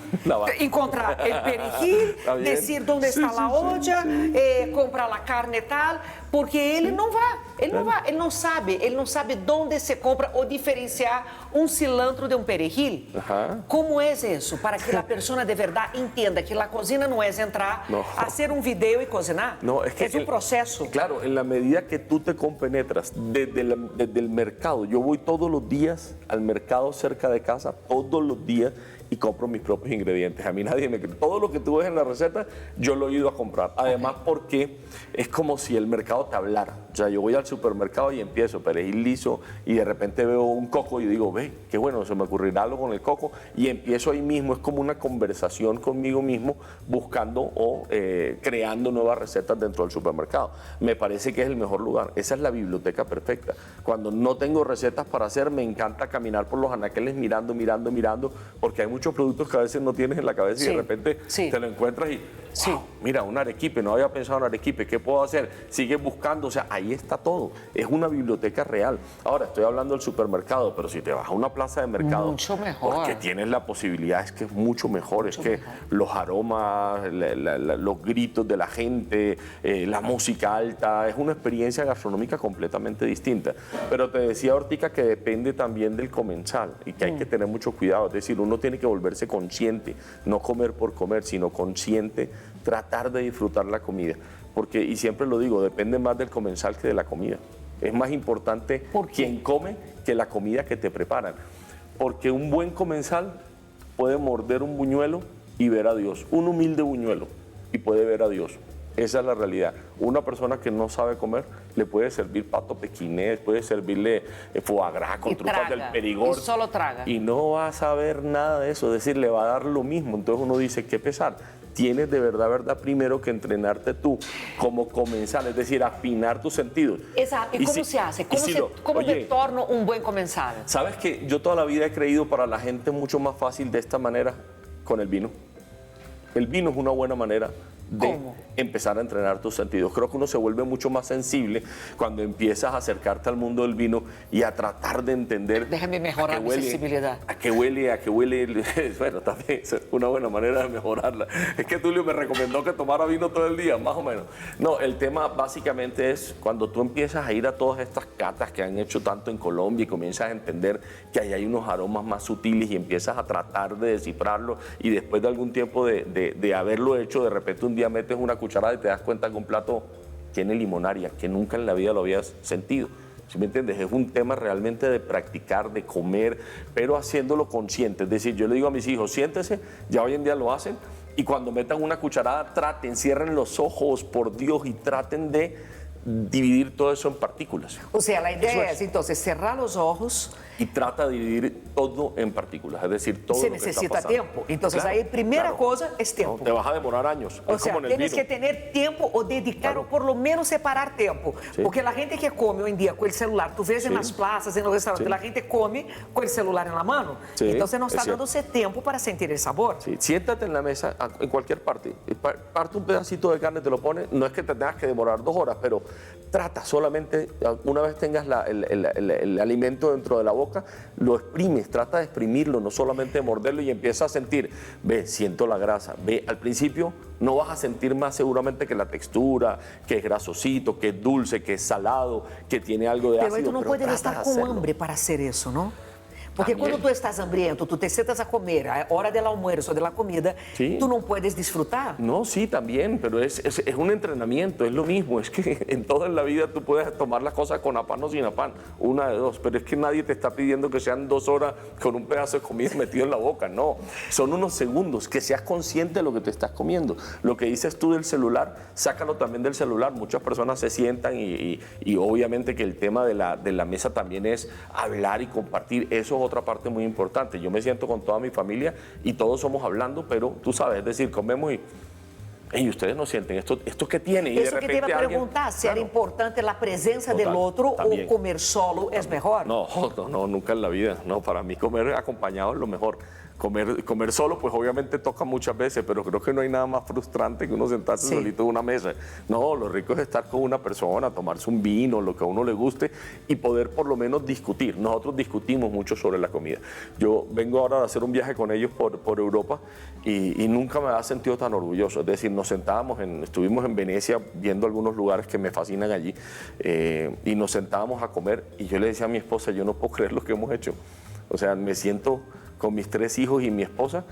encontrar el perejil, decir dónde está la olla, comprar la carne tal, porque ele não vai, ele não sabe dónde se compra ou diferenciar um cilantro de um perejil. Como é isso? Para que a pessoa de verdade entenda que a cozinha não é entrar, fazer um vídeo e cozinhar. No, es que é um proceso. Claro, en la medida que tú te compenetras desde el mercado, yo voy todos los días al mercado cerca de casa, todos los días, y compro mis propios ingredientes. A mí nadie me cree. Todo lo que tú ves en la receta, yo lo he ido a comprar. Además, porque es como si el mercado te hablara. O sea, yo voy al supermercado y empiezo perejil liso y de repente veo un coco y digo, ve, qué bueno, se me ocurrirá algo con el coco. Y empiezo ahí mismo, es como una conversación conmigo mismo, buscando o creando nuevas recetas dentro del supermercado. Me parece que es el mejor lugar. Esa es la biblioteca perfecta. Cuando no tengo recetas para hacer, me encanta caminar por los anaqueles mirando, porque hay muchos productos que a veces no tienes en la cabeza y de repente te lo encuentras y, wow, mira, un arequipe, no había pensado en arequipe, ¿qué puedo hacer? Sigues buscando, o sea, ahí está todo, es una biblioteca real. Ahora, estoy hablando del supermercado, pero si te vas a una plaza de mercado, mucho mejor. Porque tienes la posibilidad, es que es mucho mejor, los aromas, los gritos de la gente, la música alta, es una experiencia gastronómica completamente distinta. Pero te decía, Ortica, que depende también del comensal y que hay que tener mucho cuidado, es decir, uno tiene que volverse consciente, no comer por comer, sino consciente, tratar de disfrutar la comida, porque, y siempre lo digo, depende más del comensal que de la comida. Es más importante quien come que la comida que te preparan, porque un buen comensal puede morder un buñuelo y ver a Dios, un humilde buñuelo y puede ver a Dios. Esa es la realidad. Una persona que no sabe comer le puede servir pato pequinés, puede servirle foie gras con trufas del Perigord. Y solo traga. Y no va a saber nada de eso, es decir, le va a dar lo mismo. Entonces uno dice, qué pesar. Tienes de verdad, primero que entrenarte tú como comensal, es decir, afinar tus sentidos. Exacto. ¿Y cómo se hace? ¿Cómo me torno un buen comensal? ¿Sabes que yo toda la vida he creído para la gente mucho más fácil de esta manera con el vino? El vino es una buena manera de empezar a entrenar tus sentidos. Creo que uno se vuelve mucho más sensible cuando empiezas a acercarte al mundo del vino y a tratar de entender. Déjame mejorar mi sensibilidad. A qué huele. Bueno, también es una buena manera de mejorarla. Es que Tulio me recomendó que tomara vino todo el día, más o menos. No, el tema básicamente es cuando tú empiezas a ir a todas estas catas que han hecho tanto en Colombia y comienzas a entender que ahí hay unos aromas más sutiles y empiezas a tratar de descifrarlo y después de algún tiempo de haberlo hecho, de repente un día metes una cucharada y te das cuenta que un plato tiene limonaria, que nunca en la vida lo habías sentido. ¿Sí me entiendes? Es un tema realmente de practicar, de comer, pero haciéndolo consciente. Es decir, yo le digo a mis hijos, siéntese, ya hoy en día lo hacen, y cuando metan una cucharada, traten, cierren los ojos, por Dios, y traten de dividir todo eso en partículas. O sea, la idea es entonces cerrar los ojos y trata de dividir todo en partículas, es decir, todo se lo que necesita está pasando. tiempo. Entonces, ahí primera cosa es tiempo. No, te vas a demorar años. O sea, tienes que tener tiempo o dedicar o por lo menos separar tiempo. Porque la gente que come hoy en día con el celular, tú ves en las plazas, en los restaurantes, la gente come con el celular en la mano. Entonces no está dándose tiempo para sentir el sabor. Siéntate en la mesa, en cualquier parte, parte un pedacito de carne, te lo pones, no es que te tengas que demorar 2 horas, pero trata solamente, una vez tengas el alimento dentro de la boca, lo exprimes, trata de exprimirlo, no solamente de morderlo, y empiezas a sentir, ve, siento la grasa, ve, al principio no vas a sentir más seguramente que la textura, que es grasosito, que es dulce, que es salado, que tiene algo de ácido. Pero tú no puedes trata estar de con hacerlo. hambre para hacer eso, ¿no? Porque También. quando tu estás hambriento, tú te sientas a comer, a hora del almuerzo, de la comida, Sí. tú no puedes disfrutar. No, sí, también, pero es un entrenamiento, es lo mismo. Es que en toda la vida tú puedes tomar las cosas con afán o sin afán, una de dos, pero es que nadie te está pidiendo que sean 2 horas con un pedazo de comida metido en la boca, no. Son unos segundos, que seas consciente de lo que te estás comiendo. Lo que dices tú del celular, sácalo también del celular. Muchas personas se sientan y obviamente que el tema de la mesa también es hablar y compartir. Eso es otra parte muy importante. Yo me siento con toda mi familia y todos somos hablando, pero tú sabes, es decir, comemos y ustedes no sienten esto que tiene. Y de Eso que te iba repente a alguien- preguntar, si era Claro. importante la presencia Total, del otro también. o comer solo es mejor. No, nunca en la vida. No, para mí comer acompañado es lo mejor. Comer solo, pues obviamente toca muchas veces, pero creo que no hay nada más frustrante que uno sentarse Sí. solito en una mesa. No, lo rico es estar con una persona, tomarse un vino, lo que a uno le guste y poder por lo menos discutir. Nosotros discutimos mucho sobre la comida. Yo vengo ahora de hacer un viaje con ellos por Europa y nunca me había sentido tan orgulloso. Es decir, estuvimos en Venecia viendo algunos lugares que me fascinan allí y nos sentábamos a comer y yo le decía a mi esposa, yo no puedo creer lo que hemos hecho. O sea, me siento con mis 3 hijos y mi esposa,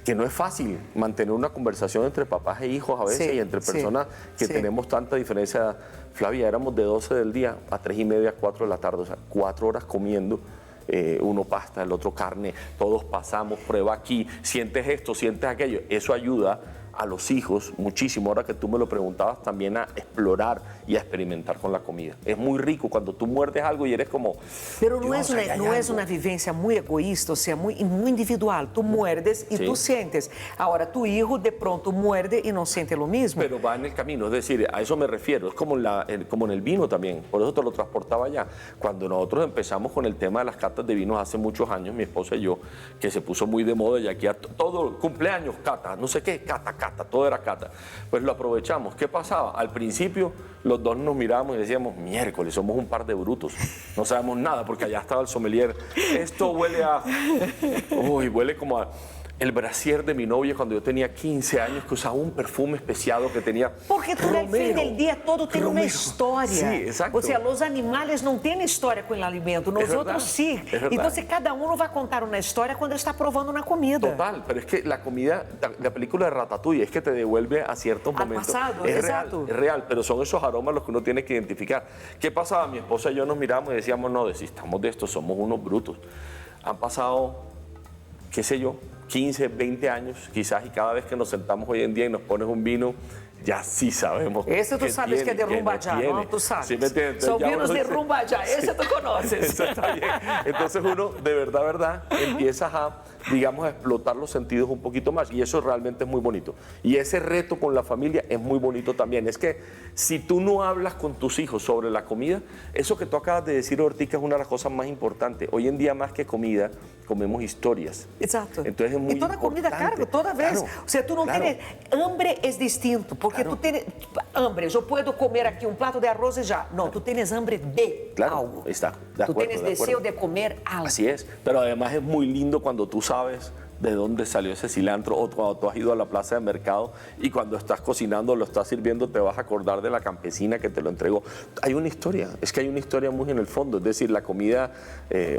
que no es fácil mantener una conversación entre papás e hijos a veces Sí, y entre sí, personas que sí. tenemos tanta diferencia. Flavia, éramos de 12 del día a 3:30, 4 de la tarde, o sea, 4 horas comiendo, uno pasta, el otro carne, todos pasamos, prueba aquí, sientes esto, sientes aquello. Eso ayuda a los hijos muchísimo, ahora que tú me lo preguntabas, también a explorar y a experimentar con la comida. Es muy rico cuando tú muerdes algo y eres como... Pero no, Dios, ahí hay no es algo. una vivencia muy egoísta, o sea, muy individual. Tú muerdes y Sí. tú sientes. Ahora, tu hijo de pronto muerde y no siente lo mismo. Pero va en el camino, es decir, a eso me refiero, es como en el vino también, por eso te lo transportaba allá. Cuando nosotros empezamos con el tema de las catas de vinos hace muchos años, mi esposa y yo, que se puso muy de moda y aquí todo cumpleaños, cata, no sé qué, cata, todo era cata. Pues lo aprovechamos. ¿Qué pasaba? Al principio los dos nos mirábamos y decíamos, miércoles, somos un par de brutos, no sabemos nada, porque allá estaba el sommelier. Esto huele a... Uy, huele como a... El brasier de mi novia cuando yo tenía 15 años, que usaba un perfume especiado que tenía Porque tú al fin del día todo tiene una Romero. historia. Sí, exacto. O sea, los animales no tienen historia con el alimento, nosotros verdad, sí. es verdad. Entonces cada uno va a contar una historia cuando está probando una comida. Total, pero es que la comida, la película de Ratatouille es que te devuelve a ciertos Al momentos. pasado, es exacto. real, es real, pero son esos aromas los que uno tiene que identificar. ¿Qué pasaba? Mi esposa y yo nos miramos y decíamos, no, desistamos de esto, somos unos brutos. Han pasado, qué sé yo, 15, 20 años quizás, y cada vez que nos sentamos hoy en día y nos pones un vino, ya sí sabemos. Ese tú qué sabes que tiene, es de rumba qué ya, tiene. ¿no? Tú sabes. ¿Sí me entiendes? Son Ya vinos uno de dice- rumba ya, ese tú conoces. Eso está bien. Entonces uno, de verdad, empiezas a, digamos, a explotar los sentidos un poquito más y eso realmente es muy bonito. Y ese reto con la familia es muy bonito también. Es que si tú no hablas con tus hijos sobre la comida, eso que tú acabas de decir, Ortica, es una de las cosas más importantes. Hoy en día, más que comida, comemos historias. Exacto. Entonces es muy y toda comida importante. carga, toda vez. Claro, O sea, tú no claro. tienes... Hambre es distinto, porque Claro. tú tienes hambre. Yo puedo comer aquí un plato de arroz y ya. No, tú tienes hambre de Claro, algo. está, de Tú acuerdo, tienes de deseo acuerdo. de comer algo. Así es, pero además es muy lindo cuando tú sabes de dónde salió ese cilantro o cuando tú has ido a la plaza de mercado y cuando estás cocinando, lo estás sirviendo, te vas a acordar de la campesina que te lo entregó. Hay una historia, es que hay una historia muy en el fondo, es decir, la comida,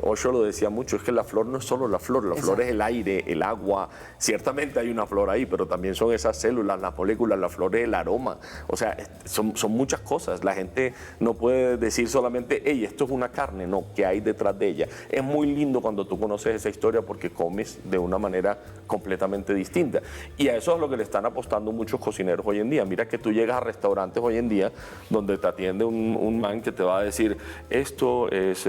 Osho lo decía mucho, es que la flor no es solo la flor es el aire, el agua, ciertamente hay una flor ahí, pero también son esas células, las moléculas, la flor es el aroma, o sea, son muchas cosas, la gente no puede decir solamente, hey, esto es una carne, no, ¿qué hay detrás de ella? Es muy lindo cuando tú conoces esa historia porque comes de una manera completamente distinta. Y a eso es lo que le están apostando muchos cocineros hoy en día. Mira que tú llegas a restaurantes hoy en día donde te atiende un man que te va a decir, esto es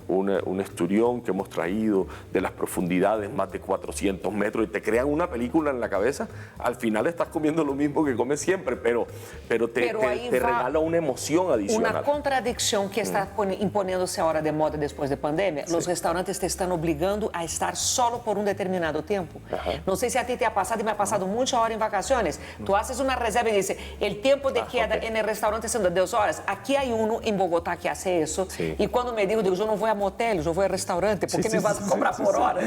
un esturión que hemos traído de las profundidades, más de 400 metros, y te crean una película en la cabeza, al final estás comiendo lo mismo que comes siempre, pero te regala una emoción adicional. Una contradicción que está imponiéndose ahora de moda después de pandemia. Los restaurantes te están obligando a estar solo por un determinado tiempo. No sé si a ti te ha pasado y me ha pasado mucho ahora en vacaciones. Tú haces una reserva y dices, el tiempo de queda en el restaurante son de 2 horas. Aquí hay uno en Bogotá que hace eso. Y cuando me digo, yo no voy a motel, yo voy al restaurante, porque me vas a cobrar por horas.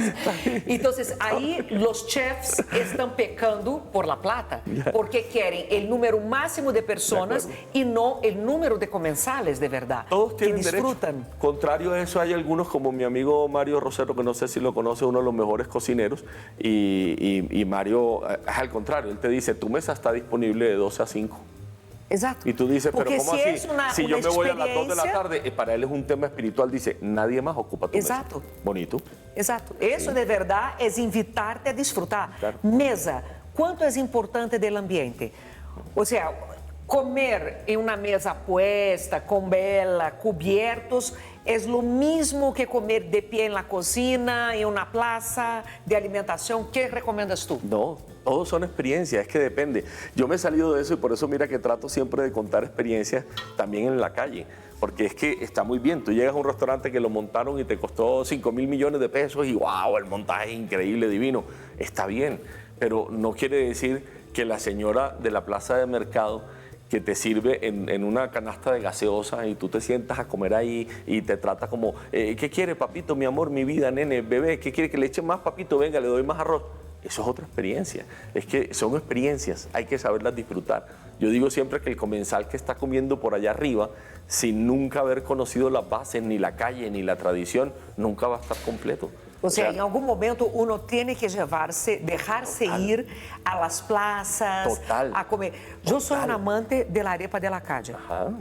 Entonces, ahí los chefs están pecando por la plata, porque quieren el número máximo de personas y no el número de comensales de verdad. Todos tienen que disfrutan. Derecho. Contrario a eso, hay algunos como mi amigo Mario Rosero, que no sé si lo conoce, uno de los mejores cocineros, y Mario es al contrario, él te dice, tu mesa está disponible de 12 a 5. Exacto. Y tú dices, pero porque ¿cómo si así? Si yo me voy a las 2 de la experiencia... tarde, para él es un tema espiritual, dice, nadie más ocupa tu mesa. Bonito. Exato. Isso de verdade é invitar-te a desfrutar. Claro. Mesa, quanto é importante do ambiente? Ou seja, comer em uma mesa puesta, com vela, cubiertos, é o mesmo que comer de pé na cozinha, em uma plaza de alimentação. Que recomendas tu? No, todos son experiencias, es que depende. Yo me he salido de eso y por eso mira que trato siempre de contar experiencias también en la calle. Porque es que está muy bien, tú llegas a un restaurante que lo montaron y te costó 5.000 millones de pesos y wow, el montaje es increíble, divino. Está bien, pero no quiere decir que la señora de la plaza de mercado que te sirve en una canasta de gaseosa y tú te sientas a comer ahí y te trata como, ¿qué quiere papito, mi amor, mi vida, nene, bebé? ¿Qué quiere que le eche más, papito? Venga, le doy más arroz. Eso es otra experiencia. Es que son experiencias, hay que saberlas disfrutar. Yo digo siempre que el comensal que está comiendo por allá arriba, sin nunca haber conocido las bases, ni la calle, ni la tradición, nunca va a estar completo. Ou seja, em algum momento uno tem que deixar-se ir a las plazas, a comer. Eu sou uma amante de la arepa de la calle.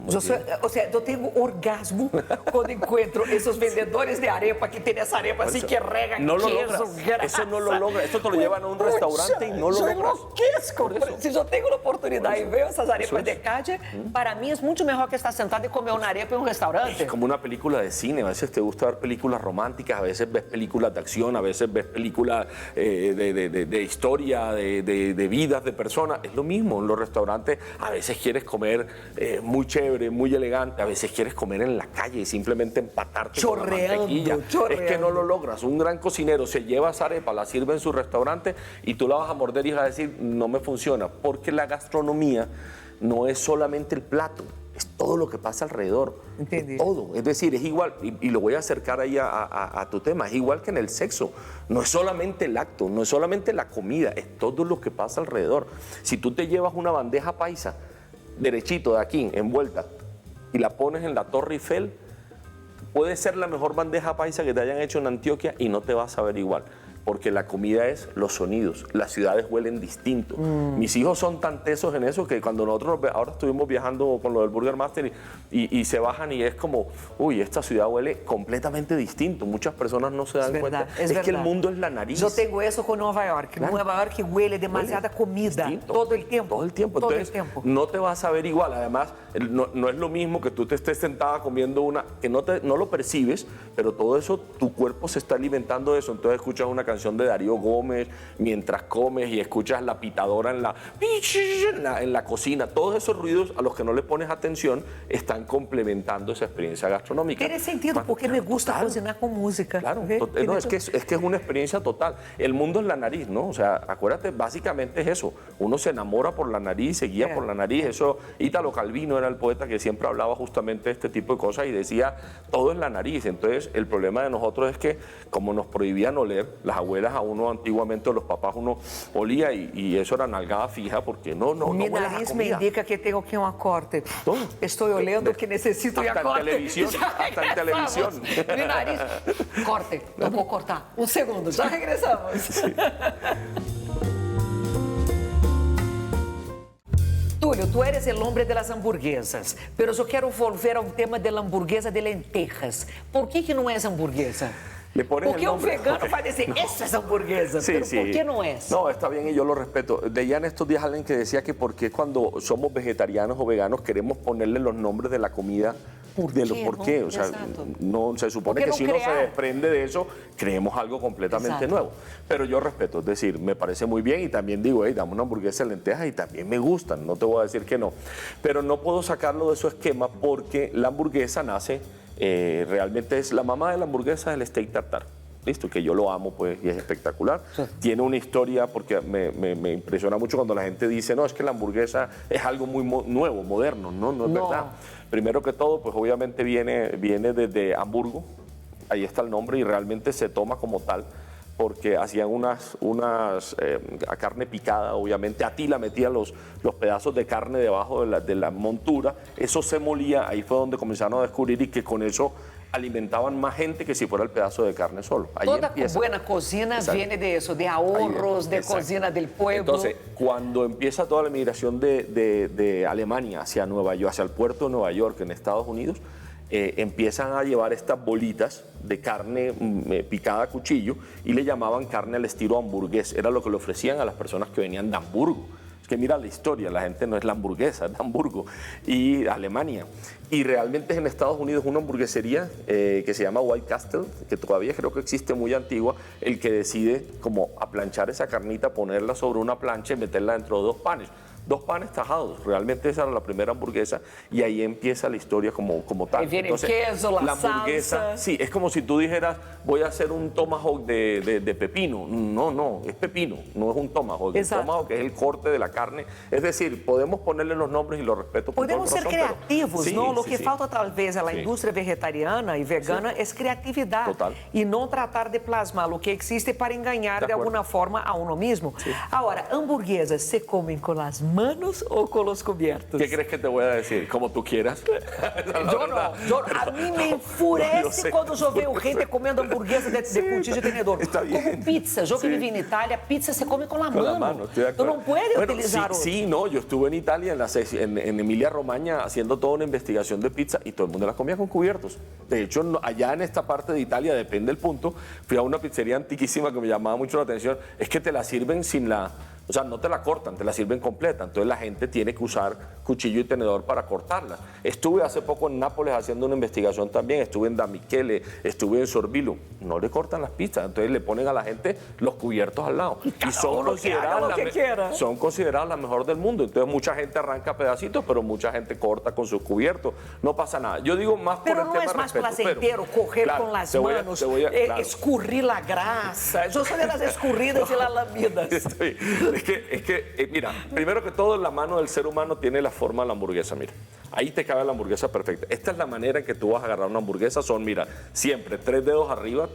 Ou seja, eu tenho orgasmo quando encontro esses vendedores de arepa que tem essa arepa assim que rega no queso, Eso no lo logras. Esto te lo llevan a un restaurante y no lo logras. Eu enlouqueço. Se eu tenho a oportunidade de ver essas arepas de calle, para mim é muito melhor que estar sentado e comer uma arepa em um restaurante. Es como una película de cine. A veces te gusta ver películas románticas, a veces ves películas de acción, a veces ves películas de historia, de vidas de personas. Es lo mismo en los restaurantes. A veces quieres comer muy chévere, muy elegante. A veces quieres comer en la calle y simplemente empatarte con la mantequilla. Es que no lo logras. Un gran cocinero se lleva esa arepa, la sirve en su restaurante y tú la vas a morder y vas a decir, no me funciona. Porque la gastronomía no es solamente el plato. Es todo lo que pasa alrededor. Entendí. Es todo. Es decir, es igual, y lo voy a acercar ahí a tu tema, es igual que en el sexo. No es solamente el acto, no es solamente la comida, es todo lo que pasa alrededor. Si tú te llevas una bandeja paisa, derechito de aquí, envuelta, y la pones en la Torre Eiffel, puede ser la mejor bandeja paisa que te hayan hecho en Antioquia y no te va a saber igual. Porque la comida es los sonidos, las ciudades huelen distinto. Mis hijos son tan tesos en eso que cuando nosotros, ahora estuvimos viajando con lo del Burger Master y se bajan y es como, uy, esta ciudad huele completamente distinto. Muchas personas no se dan cuenta. Es que el mundo es la nariz. Yo tengo eso con Nueva York. Claro. Nueva York huele demasiada comida distinto. todo el tiempo. Todo el tiempo. Todo Entonces, el tiempo. no te vas a ver igual. Además, no es lo mismo que tú te estés sentada comiendo una, que no lo percibes, pero todo eso, tu cuerpo se está alimentando de eso. Entonces escuchas una canción de Darío Gómez mientras comes y escuchas la pitadora en la cocina. Todos esos ruidos a los que no le pones atención están complementando esa experiencia gastronómica. Tiene sentido porque me gusta claro, cocinar con música. Claro, no, es que es una experiencia total. El mundo es la nariz, ¿no? O sea, acuérdate, básicamente es eso. Uno se enamora por la nariz, se guía por la nariz. Eso, Ítalo Calvino era el poeta que siempre hablaba justamente de este tipo de cosas y decía, todo es la nariz. Entonces, el problema de nosotros es que, como nos prohibían oler, las abuelas a uno antiguamente, los papás, uno olía y eso era nalgada fija porque no Mi nariz me indica que tengo que ir a un corte. Todo. Estoy oliendo que necesito ir a corte. Hasta en televisión. Mi nariz, corte, eu vou cortar. Un segundo, ya regresamos. Sí. Túlio, tú eres el hombre de las hamburguesas, pero yo quiero volver a un tema de la hamburguesa de lentejas. ¿Por qué no es hamburguesa? Porque un vegano va a decir, esa es hamburguesa, sí, pero sí. ¿por qué no es? No, está bien y yo lo respeto. Leía en estos días alguien que decía que por qué cuando somos vegetarianos o veganos queremos ponerle los nombres de la comida por de lo qué, por ¿no? qué. O sea, Exacto. no se supone ¿Por qué que no si uno se crear? desprende de eso, creemos algo completamente Exacto. nuevo. Pero yo respeto, es decir, me parece muy bien y también digo, hey, dame una hamburguesa de lentejas y también me gustan, no te voy a decir que no. Pero no puedo sacarlo de su esquema porque la hamburguesa nace, realmente es la mamá de la hamburguesa, el steak tartar. Listo, que yo lo amo, pues, y es espectacular. Sí. Tiene una historia, porque me impresiona mucho cuando la gente dice, no, es que la hamburguesa es algo muy nuevo, moderno. No, no es No. verdad. Primero que todo, pues obviamente viene desde Hamburgo, ahí está el nombre, y realmente se toma como tal, porque hacían a carne picada, obviamente, a ti la metían los pedazos de carne debajo de la montura, eso se molía, ahí fue donde comenzaron a descubrir y que con eso alimentaban más gente que si fuera el pedazo de carne solo. Ahí Toda empieza. buena cocina Exacto. viene de eso, de ahorros, de Exacto. cocina del pueblo. Entonces, cuando empieza toda la migración de Alemania hacia Nueva York, hacia el puerto de Nueva York en Estados Unidos, empiezan a llevar estas bolitas de carne picada a cuchillo y le llamaban carne al estilo hamburgués. Era lo que le ofrecían a las personas que venían de Hamburgo. Es que mira la historia, la gente no es la hamburguesa, es de Hamburgo y Alemania. Y realmente es en Estados Unidos una hamburguesería que se llama White Castle, que todavía creo que existe, muy antigua, el que decide como aplanchar esa carnita, ponerla sobre una plancha y meterla dentro de dos panes tajados. Realmente esa era la primera hamburguesa y ahí empieza la historia como tal. Ahí viene el queso, la hamburguesa, salsa. sí, es como si tú dijeras, voy a hacer un tomahawk de pepino. No, es pepino, no es un tomahawk. Exacto. El tomahawk es el corte de la carne. Es decir, podemos ponerle los nombres y los respeto por Podemos ser toda razón, creativos, pero, ¿no? Lo sí, que sí. falta talvez a la Sí. industria vegetariana y vegana es creatividad. Total. Y no tratar de plasmar lo que existe para engañar De de acuerdo. alguna forma a uno mismo. Ahora, hamburguesas se comen con las manos o con los cubiertos? ¿Qué crees que te voy a decir? Como tú quieras. Esa es la Yo verdad. no, a mí me enfurece Yo sé. quando eu vejo gente comendo hamburguesa de cuchillo de tenedor. Está bien. Como pizza, yo que Sí. viví en Italia, pizza se come con la Con mano. la mano, estoy de Tú acuerdo. no puedes Bueno, utilizar sí, no, yo estuve en Italia, en Emilia Romagna, haciendo toda una investigación de pizza y todo el mundo las comía con cubiertos. De hecho, allá en esta parte de Italia, depende del punto, fui a una pizzería antiquísima que me llamaba mucho la atención, es que te la sirven sin la... O sea, no te la cortan, te la sirven completa. Entonces la gente tiene que usar cuchillo y tenedor para cortarla. Estuve hace poco en Nápoles haciendo una investigación también. Estuve en Damichele, estuve en Sorbillo. No le cortan las pizzas. Entonces le ponen a la gente los cubiertos al lado. Y uno que haga lo que quiera. son consideradas las mejores del mundo. Entonces mucha gente arranca pedacitos, pero mucha gente corta con sus cubiertos. No pasa nada. Yo digo más por Pero el no tema es de más respeto, placentero pero, coger claro, con las te voy a- manos, te voy a- claro. escurrir la grasa. Yo soy de las escurridas y las lamidas. Es que, mira, primero que todo, la mano del ser humano tiene la forma de la hamburguesa, mira. Ahí te cabe la hamburguesa perfecta. Esta es la manera en que tú vas a agarrar una hamburguesa. Son, mira, siempre 3 dedos arriba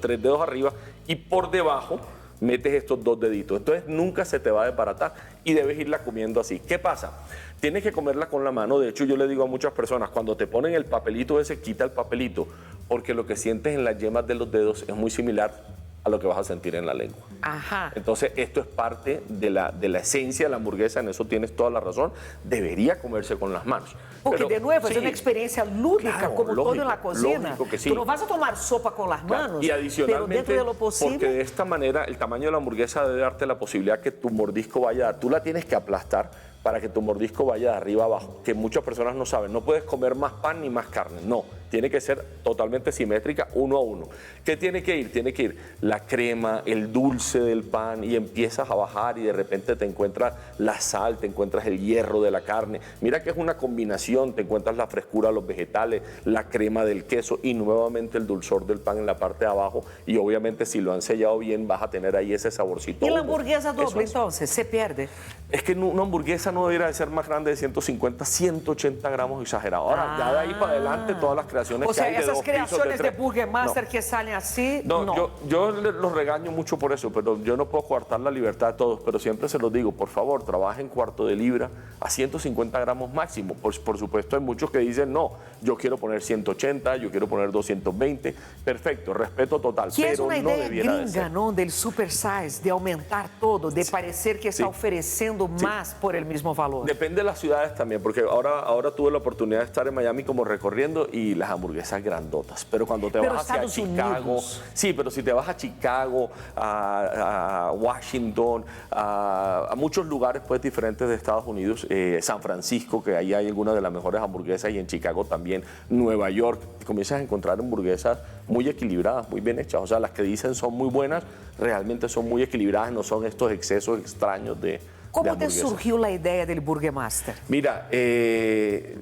y por debajo metes estos 2 deditos. Entonces nunca se te va a desbaratar y debes irla comiendo así. ¿Qué pasa? Tienes que comerla con la mano. De hecho, yo le digo a muchas personas, cuando te ponen el papelito ese, quita el papelito, porque lo que sientes en las yemas de los dedos es muy similar a lo que vas a sentir en la lengua. Ajá. Entonces, esto es parte de la esencia de la hamburguesa, en eso tienes toda la razón. Debería comerse con las manos. Porque Pero, de nuevo es sí, una experiencia lúdica, claro, como todo lógico, en la cocina. lógico que sí. Tú no vas a tomar sopa con las claro. manos, Y pero adicionalmente, dentro de lo porque posible. de esta manera el tamaño de la hamburguesa debe darte la posibilidad que tu mordisco vaya a dar. Tú la tienes que aplastar para que tu mordisco vaya de arriba abajo, que muchas personas no saben. No puedes comer más pan ni más carne, no. Tiene que ser totalmente simétrica, uno a uno. ¿Qué tiene que ir? Tiene que ir la crema, el dulce del pan y empiezas a bajar y de repente te encuentras la sal, te encuentras el hierro de la carne. Mira que es una combinación, te encuentras la frescura de los vegetales, la crema del queso y nuevamente el dulzor del pan en la parte de abajo. Y obviamente si lo han sellado bien vas a tener ahí ese saborcito. Y la humo. hamburguesa Eso doble, es. entonces, se pierde. Es que una hamburguesa no debería de ser más grande de 150, 180 gramos exagerado. Ahora, ya de ahí para adelante, todas las creaciones O sea, que hay de esas 2 pisos, creaciones de tres. Burger Master No. que salen así, No, no. yo los regaño mucho por eso, pero yo no puedo coartar la libertad de todos, pero siempre se los digo, por favor, trabajen cuarto de libra a 150 gramos máximo. Por supuesto, hay muchos que dicen, no, yo quiero poner 180, yo quiero poner 220, perfecto, respeto total, Que es pero una no idea debiera de gringa, ser. ¿no? Del super size, de aumentar todo, de parecer que está Sí. ofreciendo más por el mismo valor. Depende de las ciudades también, porque ahora tuve la oportunidad de estar en Miami como recorriendo y las hamburguesas grandotas. Pero cuando te Pero vas hacia Estados Chicago, Unidos. sí, pero si te vas a Chicago, a Washington, a muchos lugares pues diferentes de Estados Unidos, San Francisco, que ahí hay algunas de las mejores hamburguesas, y en Chicago también, Nueva York, comienzas a encontrar hamburguesas muy equilibradas, muy bien hechas. O sea, las que dicen son muy buenas, realmente son muy equilibradas, no son estos excesos extraños de ¿Cómo te hamburguesas. surgió la idea del Burger Master? Mira, me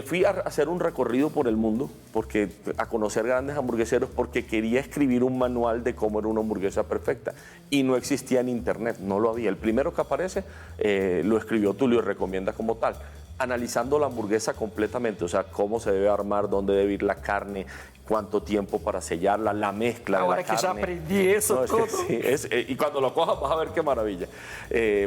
fui a hacer un recorrido por el mundo, a conocer grandes hamburgueseros, porque quería escribir un manual de cómo era una hamburguesa perfecta. Y no existía en internet, no lo había. El primero que aparece lo escribió Tulio y recomienda como tal, analizando la hamburguesa completamente, o sea, cómo se debe armar, dónde debe ir la carne, cuánto tiempo para sellarla, la mezcla de la Ahora que carne. ya aprendí eso todo. Sí, y cuando lo cojas vas a ver qué maravilla.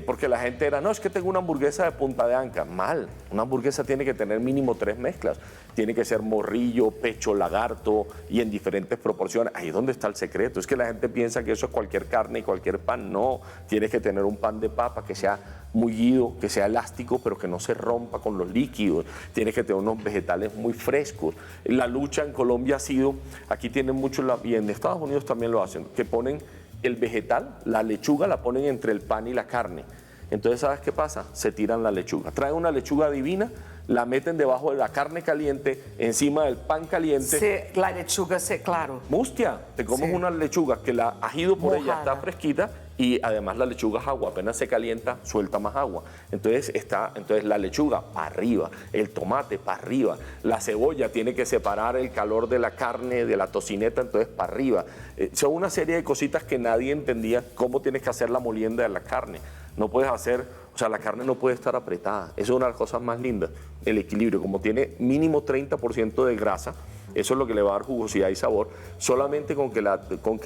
Porque la gente era, no, es que tengo una hamburguesa de punta de anca. Mal, una hamburguesa tiene que tener mínimo 3 mezclas. Tiene que ser morrillo, pecho, lagarto y en diferentes proporciones. Ahí es donde está el secreto. Es que la gente piensa que eso es cualquier carne y cualquier pan. No, tienes que tener un pan de papa que sea mullido, que sea elástico, pero que no se rompa con los líquidos. Tienes que tener unos vegetales muy frescos. La lucha en Colombia ha sido, aquí tienen mucho, y en Estados Unidos también lo hacen, que ponen el vegetal, la lechuga, la ponen entre el pan y la carne. Entonces, ¿sabes qué pasa? Se tiran la lechuga. Traen una lechuga divina, la meten debajo de la carne caliente, encima del pan caliente. La lechuga, claro. Mustia, te comes Sí. una lechuga que la has ido por ella, Mojada. está fresquita, y además la lechuga es agua, apenas se calienta, suelta más agua. Entonces la lechuga para arriba, el tomate para arriba, la cebolla tiene que separar el calor de la carne, de la tocineta, entonces para arriba. Son una serie de cositas que nadie entendía cómo tienes que hacer la molienda de la carne. No puedes hacer, o sea, la carne no puede estar apretada. Eso es una de las cosas más lindas, el equilibrio. Como tiene mínimo 30% de grasa, eso es lo que le va a dar jugosidad y sabor. Solamente con que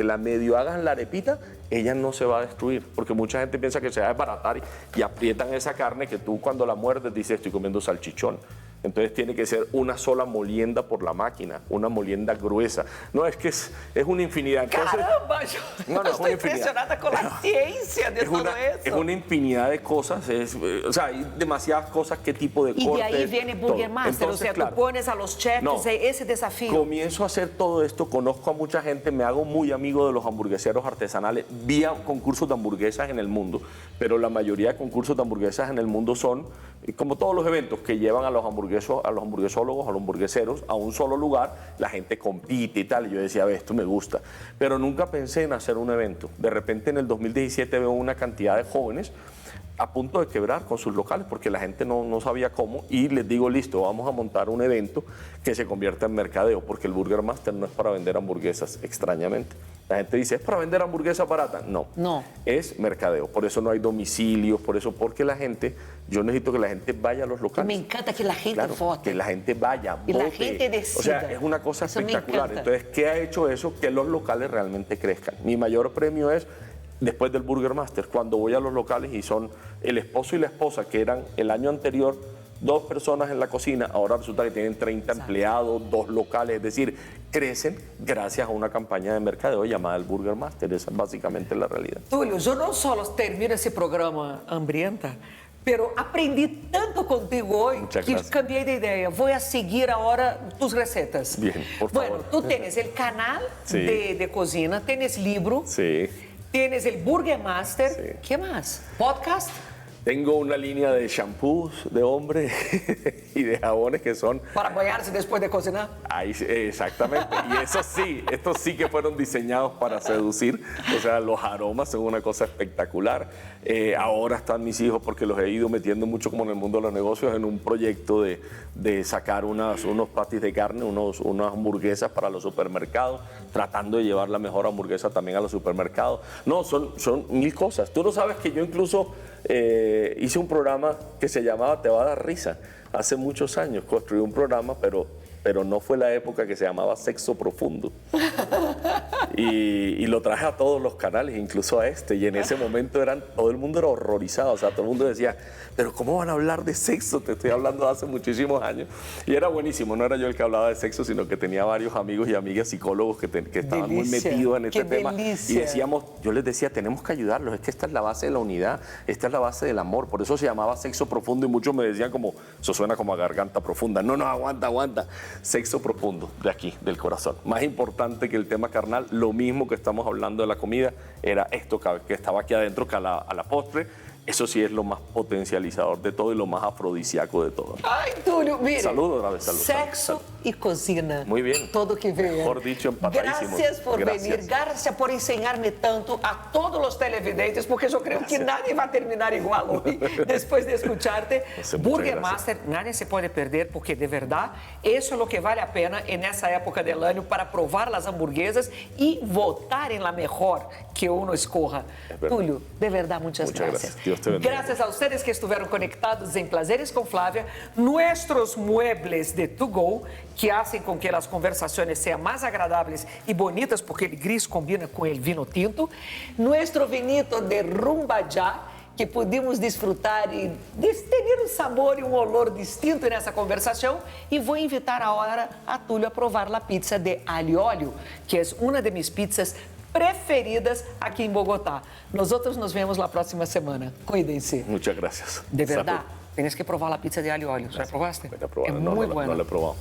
la medio hagan la arepita, ella no se va a destruir. Porque mucha gente piensa que se va a desbaratar y aprietan esa carne que tú cuando la muerdes dices, estoy comiendo salchichón. Entonces tiene que ser una sola molienda por la máquina, una molienda gruesa. No, es que es una infinidad. Entonces, Caramba, yo no, es estoy una infinidad. impresionada con la ciencia de todo eso. Es una infinidad de cosas, o sea, hay demasiadas cosas, qué tipo de Y de cortes. ahí viene Burger todo. Master, Entonces, o sea, claro, tú pones a los chefs no. ese desafío. Comienzo a hacer todo esto, conozco a mucha gente, me hago muy amigo de los hamburgueseros artesanales, vía concursos de hamburguesas en el mundo, pero la mayoría de concursos de hamburguesas en el mundo son, como todos los eventos, que llevan a los hamburguesólogos, a los hamburgueseros, a un solo lugar, la gente compite y tal, y yo decía, esto me gusta, pero nunca pensé en hacer un evento. De repente en el 2017 veo una cantidad de jóvenes a punto de quebrar con sus locales porque la gente no sabía cómo, y les digo, listo, vamos a montar un evento que se convierta en mercadeo, porque el Burger Master no es para vender hamburguesas, extrañamente. La gente dice, ¿es para vender hamburguesas baratas? No, es mercadeo. Por eso no hay domicilios, porque yo necesito que la gente vaya a los locales. Me encanta que la gente vote. Que la gente vaya, Y vote. la gente decida. O sea, es una cosa Eso me espectacular. encanta. Entonces, ¿qué ha hecho eso? Que los locales realmente crezcan. Mi mayor premio es después del Burger Master, cuando voy a los locales y son el esposo y la esposa, que eran el año anterior 2 personas en la cocina, ahora resulta que tienen 30 empleados, 2 locales, es decir, crecen gracias a una campaña de mercadeo llamada el Burger Master. Esa es básicamente la realidad. Tulio, yo no solo termino ese programa hambrienta, pero aprendí tanto contigo hoy Muchas que gracias. cambié de idea. Voy a seguir ahora tus recetas. Bien, por favor. Bueno, tú tienes el canal Sí. de cocina, tienes libro, Sí. tienes el Burger Master. Sí. ¿Qué más? Podcast. Tengo una línea de shampoos de hombre y de jabones que son Para bañarse después de cocinar. ahí, exactamente. Y estos sí que fueron diseñados para seducir. O sea, los aromas son una cosa espectacular. Ahora están mis hijos, porque los he ido metiendo mucho como en el mundo de los negocios, en un proyecto de sacar unos patis de carne, unas hamburguesas para los supermercados, tratando de llevar la mejor hamburguesa también a los supermercados. No, son 1000 cosas. Tú no sabes que yo incluso hice un programa que se llamaba Te va a dar risa. Hace muchos años construí un programa, pero no fue la época que se llamaba Sexo Profundo. Y lo traje a todos los canales, incluso a este. Y en ese momento todo el mundo era horrorizado. O sea, todo el mundo decía, pero ¿cómo van a hablar de sexo? Te estoy hablando de hace muchísimos años. Y era buenísimo. No era yo el que hablaba de sexo, sino que tenía varios amigos y amigas psicólogos que estaban muy Delicia. metidos en este Qué tema. delicia. Y yo les decía, tenemos que ayudarlos. Es que esta es la base de la unidad. Esta es la base del amor. Por eso se llamaba Sexo Profundo. Y muchos me decían como, eso suena como a garganta profunda. No, aguanta. sexo profundo de aquí, del corazón. Más importante que el tema carnal, lo mismo que estamos hablando de la comida, era esto que estaba aquí adentro, que a la postre, eso sí es lo más potencializador de todo y lo más afrodisíaco de todo. Ai, Túlio, mire. Saludo otra vez, salud. Sexo salud. e cocina. Muy bien. Todo que vem. Mejor dicho, empatadísimo. Gracias por Gracias. venir, gracias por enseñarme tanto a todos los televidentes, porque yo creo que nadie va a terminar igual hoy después de escucharte. Burger Master, nadie se puede perder, porque de verdad, eso es lo que vale a pena en esa época del año para probar las hamburguesas y votar en la mejor que uno escoja. Túlio, de verdad, muchas gracias. Dios te bendiga. Gracias a ustedes que estuvieron conectados en Placeres con Flavia, nuestros muebles de To Go, que hacen con que las conversaciones sean más agradables y bonitas, porque el gris combina con el vino tinto, nuestro vinito de Rumbajá, que pudimos disfrutar e ter um sabor e um olor distinto nessa conversação. E vou invitar agora a Túlio a provar a pizza de alho e óleo, que é uma de minhas pizzas preferidas aqui em Bogotá. Nós nos vemos na próxima semana. Cuídense. Muchas gracias. De verdade, Salud. tienes que provar a pizza de alho e óleo. ¿Ya probaste? Voy a probar. Es No, muy no, buena. no la he probado.